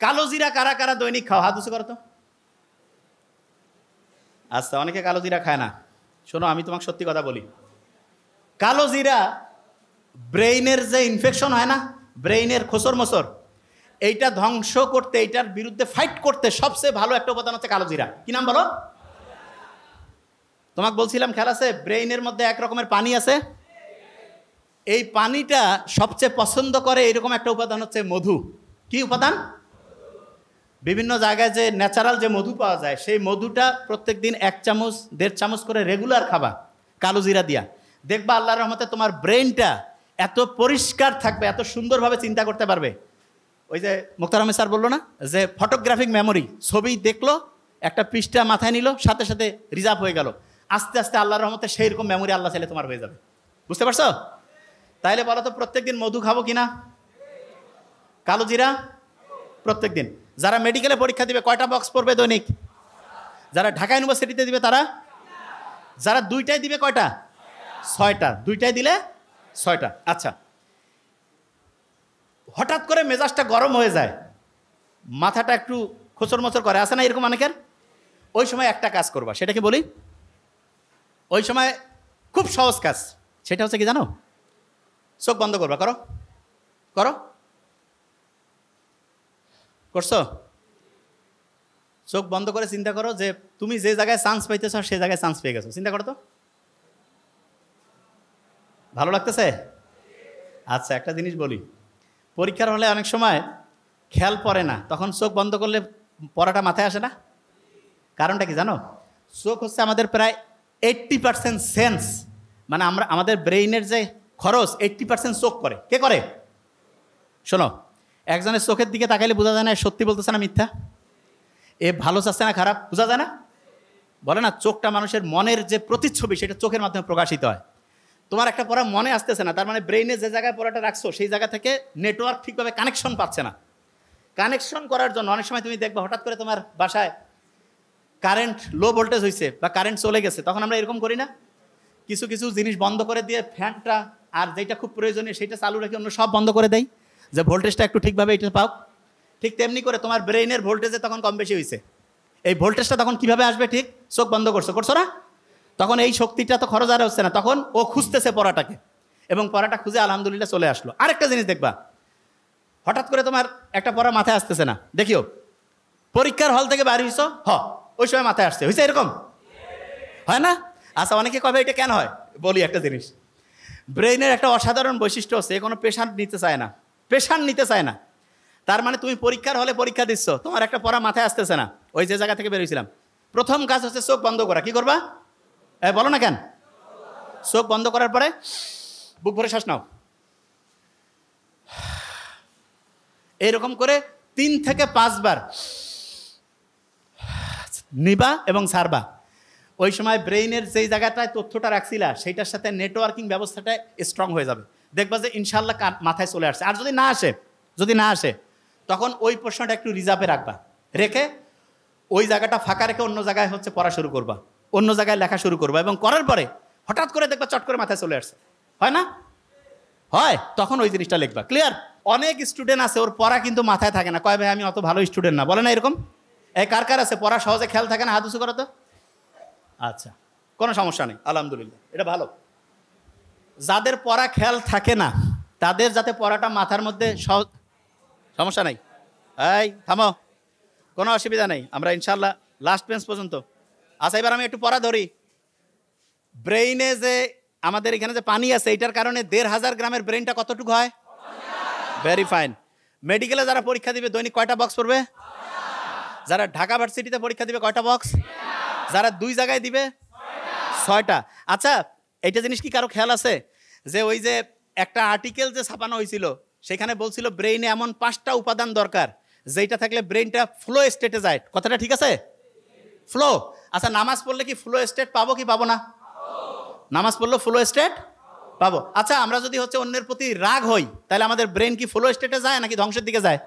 A: কালো জিরা কারা কারা দৈনিক খাও? হাত উঁচু করো তো। আচ্ছা, অনেকে কালো জিরা খায় না। শোনো, আমি তোমাকে সত্যি কথা বলি, কালো জিরা ব্রেইনের যে ইনফেকশন হয় না, ব্রেইনের খোসর মোসর, এইটা ধ্বংস করতে, এইটার বিরুদ্ধে ফাইট করতে সবচেয়ে ভালো একটা উপাদান হচ্ছে কালো জিরা। কি নাম বলো? তোমাকে বলছিলাম খেয়াল আছে, ব্রেইনের মধ্যে এক রকমের পানি আছে, এই পানিটা সবচেয়ে পছন্দ করে এরকম একটা উপাদান হচ্ছে মধু। কি উপাদান? বিভিন্ন জায়গায় যে ন্যাচারাল যে মধু পাওয়া যায়, সেই মধুটা প্রত্যেক দিন 1 চামচ 1.5 চামচ করে রেগুলার খাবা কালো জিরা দিয়া। দেখবা আল্লাহর রহমতে তোমার ব্রেনটা এত পরিষ্কার থাকবে, এত সুন্দরভাবে চিন্তা করতে পারবে। ওই যে মুক্তার আহমেদ স্যার বললো না যে ফটোগ্রাফিক মেমোরি, ছবি দেখলো, একটা পৃষ্ঠা মাথায় নিল, সাথে সাথে রিজার্ভ হয়ে গেল। আস্তে আস্তে আল্লাহর রহমতে সেই রকম মেমোরি আল্লাহ চাইলে তোমার হয়ে যাবে। বুঝতে পারছো? তাইলে বলো তো প্রত্যেকদিন মধু খাবো কিনা? কালো জিরা প্রত্যেক দিন। যারা মেডিকেলে পরীক্ষা দিবে কয়টা বক্স পড়বে দৈনিক? যারা ঢাকা ইউনিভার্সিটিতে দিবে তারা? যারা 2টায় দিবে কয়টা? 6টা। 2টায় দিলে 6টা। আচ্ছা, হঠাৎ করে মেজাজটা গরম হয়ে যায়, মাথাটা একটু খোঁচর মোচর করে, আসে না এরকম অনেকের? ওই সময় একটা কাজ করবা, সেটা কি বলি? ওই সময় খুব সহজ কাজ, সেটা হচ্ছে কি জানো? চোখ বন্ধ করবা। করো করো, করছো? চোখ বন্ধ করে চিন্তা করো যে তুমি যে জায়গায় চান্স পাইতেছ সেই জায়গায় চান্স পেয়ে গেছো। চিন্তা করো তো, ভালো লাগতেছে? আচ্ছা, একটা জিনিস বলি, পরীক্ষার হলে অনেক সময় খেয়াল পড়ে না, তখন চোখ বন্ধ করলে পড়াটা মাথায় আসে না। কারণটা কি জানো? চোখ হচ্ছে আমাদের প্রায় 80% সেন্স, মানে আমরা আমাদের ব্রেইনের যে খরচ 80% চোখ করে। কে করে? শোনো, একজনের চোখের দিকে তাকাইলে বোঝা যায় না সত্যি বলতেছে না মিথ্যা, এ ভালো চাচ্ছে না খারাপ, বোঝা যায় না? বলে না চোখটা মানুষের মনের যে প্রতিচ্ছবি সেটা চোখের মাধ্যমে প্রকাশিত হয়। তোমার একটা পড়া মনে আসতেছে না, তার মানে ব্রেইনে যে জায়গায় পড়াটা রাখছো সেই জায়গা থেকে নেটওয়ার্ক ঠিকভাবে কানেকশন পাচ্ছে না। কানেকশন করার জন্য অনেক সময় তুমি দেখবা হঠাৎ করে তোমার বাসায় কারেন্ট লো ভোল্টেজ হয়েছে বা কারেন্ট চলে গেছে, তখন আমরা এরকম করি না, কিছু কিছু জিনিস বন্ধ করে দিয়ে ফ্যানটা আর যেটা খুব প্রয়োজনীয় সেটা চালু রেখে অন্য সব বন্ধ করে দেয়, যে ভোল্টেজটা একটু ঠিকভাবে এটা পাও। ঠিক তেমনি করে তোমার ব্রেইনের ভোল্টেজে তখন কম বেশি হয়েছে, এই ভোল্টেজটা তখন কিভাবে আসবে? ঠিক চোখ বন্ধ করছো না, তখন এই শক্তিটা তো খরচ আর হচ্ছে না, তখন ও খুঁজতেছে পড়াটাকে, এবং পড়াটা খুঁজে আলহামদুলিল্লাহ চলে আসলো। আরেকটা জিনিস দেখবা, হঠাৎ করে তোমার একটা পড়া মাথায় আসতেছে না, দেখিও পরীক্ষার হল থেকে বাড়ি হইছো, ওই সময় মাথায় আসছে, হয়েছে এরকম হয় না? আচ্ছা, অনেকে কবে এটা কেন হয় বলি একটা জিনিস, ব্রেইনের একটা অসাধারণ বৈশিষ্ট্য হচ্ছে, কোনো প্রেশার নিতে চায় না, প্রেশার নিতে চায় না। তার মানে তুমি পরীক্ষার হলে পরীক্ষা দিচ্ছ, তোমার একটা পড়া মাথায় আসতেছে না, ওই যে জায়গা থেকে বেরোইছিলাম, প্রথম কাজ হচ্ছে চোখ বন্ধ করা। কি করবা? বলো না কেন? চোখ বন্ধ করার পরে বুক ভরে শ্বাস নাও, এরকম করে 3 থেকে 5 বার নিবা এবং ছাড়বা। ওই সময় ব্রেইনের যেই জায়গাটায় তথ্যটা রাখছিলা সেইটার সাথে নেটওয়ার্কিং ব্যবস্থাটা স্ট্রং হয়ে যাবে, দেখবা যে ইনশাল্লাহ মাথায় চলে আসছে। আর যদি না আসে তখন ওই প্রশ্নটা একটু রিজার্ভে রাখবা, রেখে ওই জায়গাটা ফাঁকা রেখে অন্য জায়গায় হচ্ছে পড়া শুরু করবা, অন্য জায়গায় লেখা শুরু করবা, এবং করার পরে হঠাৎ করে দেখবা চট করে মাথায় চলে আসছে, হয় না? হয়, তখন ওই জিনিসটা লিখবা। ক্লিয়ার? অনেক স্টুডেন্ট আছে ওর পড়া কিন্তু মাথায় থাকে না, কয় ভাই আমি অত ভালো স্টুডেন্ট না, বলে না এরকম? কার কার আছে পড়া সহজে খেয়াল থাকে না? হাত উঁচু করো তো। আচ্ছা, কোনো সমস্যা নেই, আলহামদুলিল্লাহ, এটা ভালো। যাদের পড়া খেয়াল থাকে না তাদের যাতে পড়াটা মাথার মধ্যে সমস্যা নেই, এই থামো, কোনো অসুবিধা নেই, আমরা ইনশাল্লাহ লাস্ট বেঞ্চ পর্যন্ত। আচ্ছা, এবার আমি একটু পড়া ধরি। ব্রেইনে যে আমাদের এখানে যে পানি আছে এটার কারণে 1500 গ্রামের ব্রেইনটা কতটুকু হয়? Very fine. মেডিকেলে যারা পরীক্ষা দিবে দৈনিক কয়টা বক্স পড়বে? যারা ঢাকা ভার্সিটিতে পরীক্ষা দিবে কয়টা বক্স? যারা 2 জায়গায় দিবে 6টা। আচ্ছা, এইটা জিনিস কি কারো খেয়াল আছে যে ওই যে একটা আর্টিকেল যে ছাপানো হয়েছিল সেখানে বলছিল ব্রেইনে এমন 5টা উপাদান দরকার যেটা থাকলে ব্রেইনটা ফ্লো স্টেটে যায়, কথাটা ঠিক আছে? ফ্লো। আচ্ছা, নামাজ পড়লে কি ফ্লো স্টেট পাবো কি পাবো না? নামাজ পড়লে ফ্লো স্টেট পাবো। আচ্ছা, আমরা যদি হচ্ছে অন্যের প্রতি রাগ হই তাহলে আমাদের ব্রেন কি ফ্লো স্টেটে যায় নাকি ধ্বংসের দিকে যায়?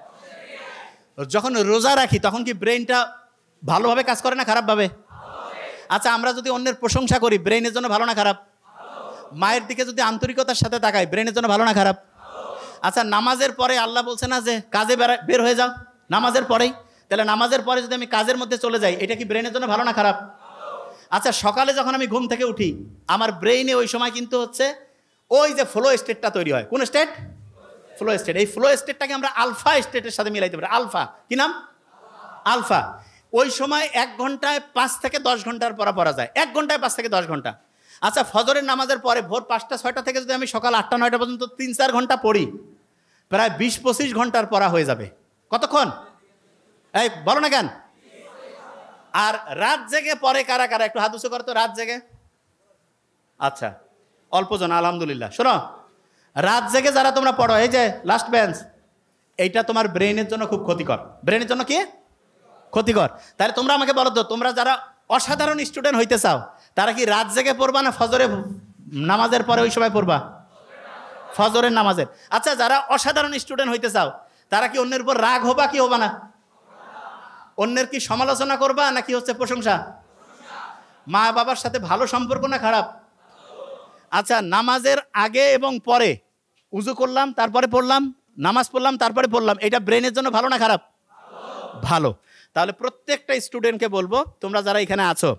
A: যখন রোজা রাখি তখন কি ব্রেনটা ভালোভাবে কাজ করে না খারাপভাবে? আচ্ছা, আমরা যদি অন্যের প্রশংসা করি ব্রেনের জন্য ভালো না খারাপ? মায়ের দিকে যদি আন্তরিকতার সাথে তাকাই ব্রেনের জন্য ভালো না খারাপ? আচ্ছা, নামাজের পরে আল্লাহ বলছে না যে কাজে বের হয়ে যাও নামাজের পরেই, তাহলে নামাজের পরে যদি আমি কাজের মধ্যে চলে যাই এটা কি ব্রেনের জন্য ভালো না খারাপ? আচ্ছা, সকালে যখন আমি ঘুম থেকে উঠি আমার ব্রেইনে ওই সময় কিন্তু হচ্ছে ওই যে ফ্লো স্টেটটা তৈরি হয়। কোন স্টেট? Flow state. এই ফ্লো স্টেটটাকে আমরা আলফা স্টেটের সাথে মিলাইতে পারি। আলফা কি নাম? আলফা। ওই সময় 1 ঘন্টায় 5 থেকে 10 ঘন্টার পড়া যায়, 1 ঘন্টায় 5 থেকে 10 ঘন্টা। আচ্ছা, ফজরের নামাজের পরে ভোর 5টা 6টা থেকে যদি আমি সকাল 8টা 9টা পর্যন্ত 3-4 ঘন্টা পড়ি, প্রায় 20-25 ঘন্টার পড়া হয়ে যাবে। কতক্ষণ? এই বলো না কেন? আর রাত জেগে পরে কারা কারা একটু হাত উঁচু করো তো, রাত জেগে? আচ্ছা, অল্পজন, আলহামদুলিল্লাহ। শোনো, রাত জেগে যারা তোমরা পড়ো, এই যে লাস্ট বেঞ্চ, এইটা তোমার ব্রেনের জন্য খুব ক্ষতিকর। ব্রেনের জন্য কি ক্ষতিকর? তাহলে তোমরা আমাকে বলো তো, তোমরা যারা অসাধারণ স্টুডেন্ট হইতে চাও, তারা কি রাত জেগে পড়বা না ফজরে নামাজের পরে ওই সময় পড়বা? ফজরের নামাজের। আচ্ছা, যারা অসাধারণ স্টুডেন্ট হইতে চাও, তারা কি অন্যের উপর রাগ হবা কি হবা না? অন্যের কি সমালোচনা করবা নাকি হচ্ছে প্রশংসা? মা বাবার সাথে ভালো সম্পর্ক না খারাপ? আচ্ছা, নামাজের আগে এবং পরে উজু করলাম তারপরে পড়লাম, নামাজ পড়লাম তারপরে পড়লাম, এটা ব্রেনের জন্য ভালো না খারাপ? ভালো। তাহলে প্রত্যেকটা স্টুডেন্টকে বলবো, তোমরা যারা এখানে আছো,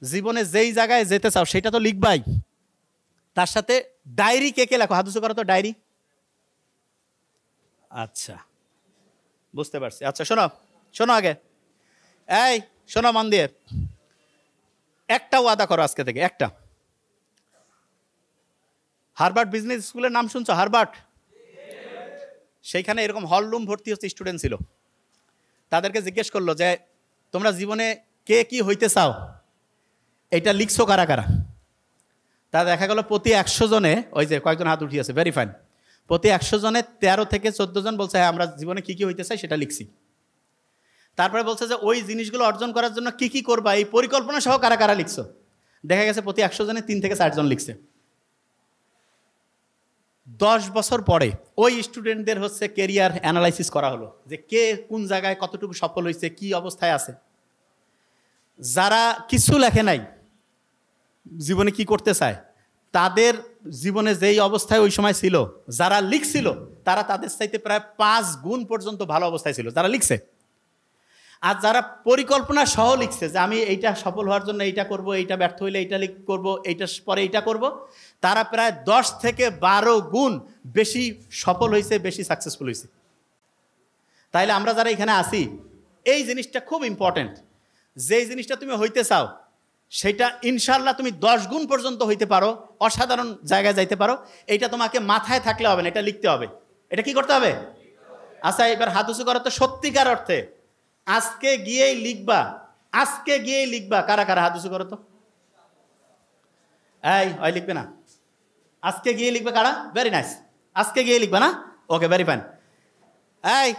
A: জীবনে যেই জায়গায় যেতে চাও সেটা তো লিখবাই, তার সাথে ডায়েরি কে কে লেখো? হাত উঁচু করো তো, ডায়েরি। আচ্ছা, বুঝতে পারছি। আচ্ছা শোনো, শোনো আগে, এই শোনো মন দিয়ে, একটা ওয়াদা করো আজকে থেকে, একটা। হার্ভার্ড বিজনেস স্কুলের নাম শুনছো? হার্ভার্ড, সেইখানে এরকম হল রুম ভর্তি হচ্ছে স্টুডেন্ট ছিল। তাদেরকে জিজ্ঞেস করলো যে তোমরা জীবনে কে কি হইতে চাও, এটা লিখছো কারা কারা? তা দেখা গেল প্রতি 100 জনে, ওই যে কয়েকজন হাত উঠিয়েছে, ভেরি ফাইন, প্রতি 100 জনে 13 থেকে 14 জন বলছে হ্যাঁ আমরা জীবনে কী কী হইতে চাই সেটা লিখছি। তারপরে বলছে যে ওই জিনিসগুলো অর্জন করার জন্য কী কী করবা এই পরিকল্পনা সহ কারা কারা লিখছো। দেখা গেছে প্রতি 100 জনে 3 থেকে 4 জন লিখছে। 10 বছর পরে ওই স্টুডেন্টদের হচ্ছে কেরিয়ার অ্যানালাইসিস করা হলো যে কে কোন জায়গায় কতটুকু সফল হয়েছে, কি অবস্থায় আছে। যারা কিছু লেখে নাই, জীবনে কি করতে চায়, তাদের জীবনে যেই অবস্থায় ওই সময় ছিল, যারা লিখছিল তারা তাদের চাইতে প্রায় 5 গুণ পর্যন্ত ভালো অবস্থায় ছিল যারা লিখছে। আর যারা পরিকল্পনা সহ লিখছে যে আমি এইটা সফল হওয়ার জন্য এইটা করব, এইটা ব্যর্থ হইলে এইটা করব, এইটার পরে এইটা করব, তারা প্রায় 10 থেকে 12 গুণ বেশি সফল হয়েছে, বেশি সাকসেসফুল হয়েছে। তাইলে আমরা যারা এখানে আসি, এই জিনিসটা খুব ইম্পর্টেন্ট। যেই জিনিসটা তুমি হইতে চাও সেটা ইনশাল্লাহ তুমি 10 গুণ পর্যন্ত হইতে পারো, অসাধারণ জায়গায় যাইতে পারো। এইটা তোমাকে মাথায় থাকলে হবে না, এটা লিখতে হবে। এটা কি করতে হবে? আচ্ছা, এবার হাত উঁচু করো তো, সত্যিকার অর্থে আজকে গিয়েই লিখবা, আজকে গিয়েই লিখবা। কারা কারা হাত উঁচু করো তো? এই ওই লিখবে না, আজকে গিয়ে লিখবে কারা? ভেরি নাইস, আজকে গিয়ে লিখবা না? ওকে, ভেরি ফাইন। এই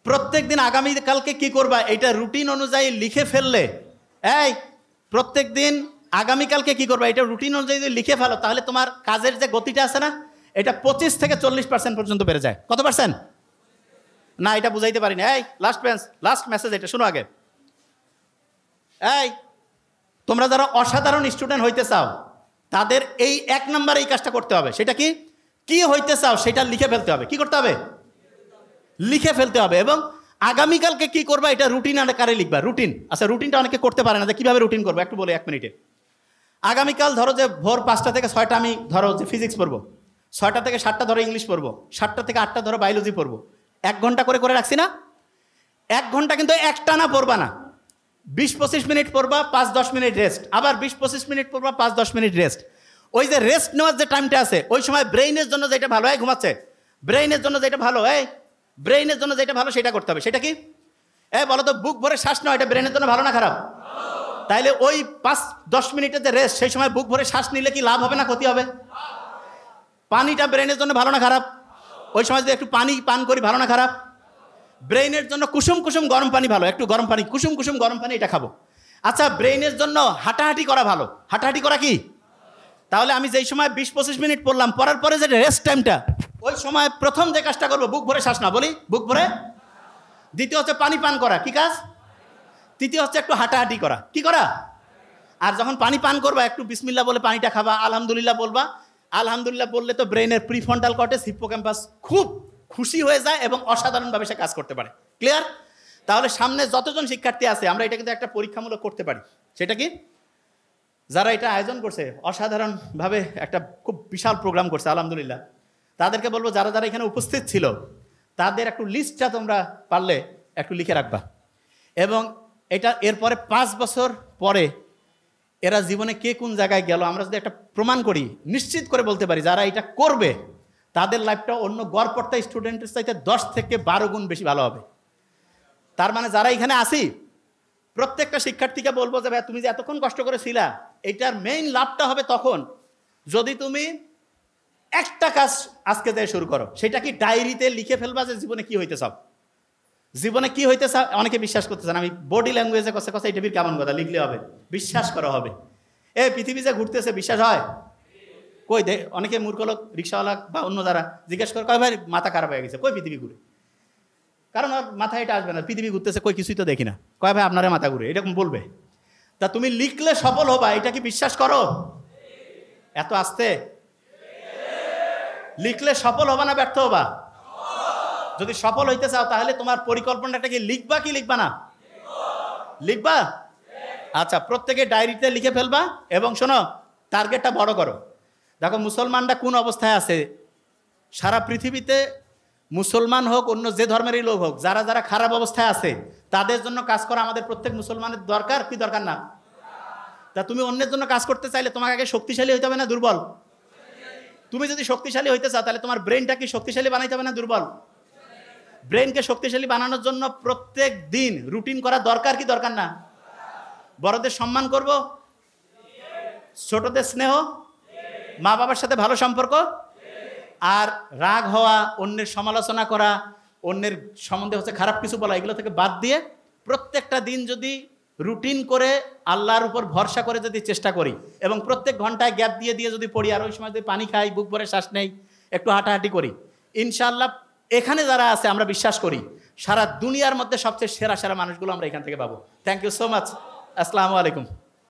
A: প্রত্যেক দিন আগামীকালকে কি করবা এইটা রুটিন অনুযায়ী লিখে ফেললে, এই প্রত্যেক দিন আগামীকালকে কি করবা এটা রুটিন অনুযায়ী যদি লিখে ফেলো, তাহলে তোমার কাজের যে গতিটা আছে না, এটা 25 থেকে 40% পর্যন্ত বেড়ে যায়। কত পার্সেন্ট? না এটা বুঝাইতে পারি না। এই লাস্ট বেঞ্চ, লাস্ট মেসেজ, এটা শোনো আগে। এই তোমরা যারা অসাধারণ স্টুডেন্ট হইতে চাও, তাদের এই 1 নম্বর এই কাজটা করতে হবে। সেটা কি? কি হইতে চাও সেটা লিখে ফেলতে হবে। কি করতে হবে? লিখে ফেলতে হবে। এবং আগামীকালকে কি করবা এটা রুটিন আকারে লিখবা। রুটিন। আচ্ছা, রুটিনটা অনেকে করতে পারে না, যে কীভাবে রুটিন করবো একটু বলি 1 মিনিটে। আগামীকাল ধরো যে ভোর 5টা থেকে 6টা আমি ধরো যে ফিজিক্স পড়বো, 6টা থেকে 7টা ধরো ইংলিশ পড়বো, 7টা থেকে 8টা ধরো বায়োলজি পড়বো। 1 ঘন্টা করে করে রাখছি না? 1 ঘন্টা কিন্তু একটানা পড়বা না, 20-25 মিনিট পড়বা, 5-10 মিনিট রেস্ট, আবার 20-25 মিনিট পড়বা, 5-10 মিনিট রেস্ট। ওই যে রেস্ট নেওয়ার যে টাইমটা আছে ওই সময় ব্রেইনের জন্য যেটা ভালো, হয় ঘুমাচ্ছে, ব্রেইনের জন্য যেটা ভালো, ব্রেইনের জন্য যেটা ভালো সেটা করতে হবে। সেটা কি? বলো তো, বুক ভরে শ্বাস নেওয়া, এটা ব্রেনের জন্য ভালো না খারাপ? তাইলে ওই 5-10 মিনিটের যে রেস্ট, সেই সময় বুক ভরে শ্বাস নিলে কি লাভ হবে না ক্ষতি হবে? পানিটা ব্রেনের জন্য ভালো না খারাপ? ওই সময় যদি একটু পানি পান করি, ভালো না খারাপ? ব্রেইনের জন্য কুসুম কুসুম গরম পানি ভালো, একটু গরম পানি, কুসুম কুসুম গরম পানি, এটা খাবো। আচ্ছা, ব্রেইনের জন্য হাঁটাহাঁটি করা ভালো। হাঁটাহাঁটি করা কি? তাহলে আমি যেই সময় 20-25 মিনিট পড়লাম, পড়ার পরে যে রেস্ট টাইমটা, ওই সময় প্রথম যে কাজটা করবো বুক ভরে শ্বাস না, বলি বুক ভরে। দ্বিতীয় হচ্ছে পানি পান করা, কি কাজ? তৃতীয় হচ্ছে একটু হাঁটাহাঁটি করা, কি করা? আর যখন পানি পান করবা একটু বিসমিল্লাহ বলে পানিটা খাবা, আলহামদুলিল্লাহ বলবা। আলহামদুলিল্লাহ বললে তো ব্রেনের প্রিফ্রন্টাল কর্টেক্স, হিপ্পোক্যাম্পাস খুব খুশি হয়ে যায় এবং অসাধারণভাবে সে কাজ করতে পারে। ক্লিয়ার? তাহলে সামনে যতজন শিক্ষার্থী আছে আমরা এটা কিন্তু একটা পরীক্ষামূলক করতে পারি। সেটা কি? যারা এটা আয়োজন করছে অসাধারণভাবে একটা খুব বিশাল প্রোগ্রাম করছে আলহামদুলিল্লাহ, তাদেরকে বলবো যারা যারা এখানে উপস্থিত ছিল তাদের একটু লিস্টটা তোমরা পারলে একটু লিখে রাখবা। এবং এটা এরপরে 5 বছর পরে এরা জীবনে কে কোন জায়গায় গেল আমরা যদি একটা প্রমাণ করি, নিশ্চিত করে বলতে পারি যারা এটা করবে তাদের লাইফটা অন্য গড়পড়তা স্টুডেন্টের চাইতে 10 থেকে 12 গুণ বেশি ভালো হবে। তার মানে যারা এখানে আসি প্রত্যেকটা শিক্ষার্থীকে বলবো যে ভাই তুমি যে এতক্ষণ কষ্ট করেছিলা, এইটার মেইন লাভটা হবে তখন যদি তুমি একটা কাজ আজকে থেকে শুরু করো। সেটা কি ডায়েরিতে লিখে ফেলবা যে জীবনে কি হইতে চাও, জীবনে কি হইতে চাও। অনেকে বিশ্বাস করতে চান, আমি বডি ল্যাঙ্গুয়েজে কথা কথা এটা কেমন কথা লিখলে হবে, বিশ্বাস করা হবে। পৃথিবী যে ঘুরতেছে বিশ্বাস হয় কই দে। অনেকে মূর্খ লোক রিক্সাওয়ালা বা অন্য যারা জিজ্ঞেস করে কয় ভাই মাথা খারাপ হয়ে গেছে, কই পৃথিবী ঘুরে, কারণ ওর মাথায় এটা আসবে না, পৃথিবী ঘুরতেছে কই কিছুই তো দেখি না, কয় ভাই আপনারা মাথা ঘুরে, এরকম বলবে। তা তুমি লিখলে সফল হবা, এটা কি বিশ্বাস করো? এত আসতে লিখলে সফল হবা না ব্যর্থ হবা? যদি সফল হইতে চাও তাহলে তোমার পরিকল্পনাটা কি লিখবা কি লিখবা না? লিখবা। আচ্ছা, প্রত্যেকে ডায়েরিতে লিখে ফেলবা এবং শোনো টার্গেটটা বড় করো। দেখো মুসলমানরা কোন অবস্থায় আছে সারা পৃথিবীতে, মুসলমান হোক অন্য যে ধর্মেরই লোক হোক, যারা যারা খারাপ অবস্থায় আছে তাদের জন্য কাজ করা আমাদের প্রত্যেক মুসলমানের দরকার কি দরকার না? তা তুমি অন্যের জন্য কাজ করতে চাইলে তোমাকে আগে শক্তিশালী হইতে হবে না দুর্বল? তুমি যদি শক্তিশালী হইতে চাও তাহলে তোমার ব্রেনটা কি শক্তিশালী বানাইতে হবে না দুর্বল? ব্রেনকে শক্তিশালী বানানোর জন্য প্রত্যেক দিন রুটিন করা দরকার কি দরকার না? বড়দের সম্মান করব, ছোটদের স্নেহ, মা বাবার সাথে ভালো সম্পর্ক, আর রাগ হওয়া, অন্যের সমালোচনা করা, অন্যের সম্বন্ধে হচ্ছে খারাপ কিছু বলা, এগুলো থেকে বাদ দিয়ে প্রত্যেকটা দিন যদি রুটিন করে আল্লাহর উপর ভরসা করে যদি চেষ্টা করি এবং প্রত্যেক ঘন্টায় গ্যাপ দিয়ে দিয়ে যদি পড়ি, আর ওই সময় যদি পানি খাই, বুক ভরে শ্বাস নেই, একটু হাঁটাহাঁটি করি, ইনশাআল্লাহ এখানে যারা আছে আমরা বিশ্বাস করি সারা দুনিয়ার মধ্যে সবচেয়ে সেরা সেরা মানুষগুলো আমরা এখান থেকে পাবো। Thank you so much. আসসালামু আলাইকুম।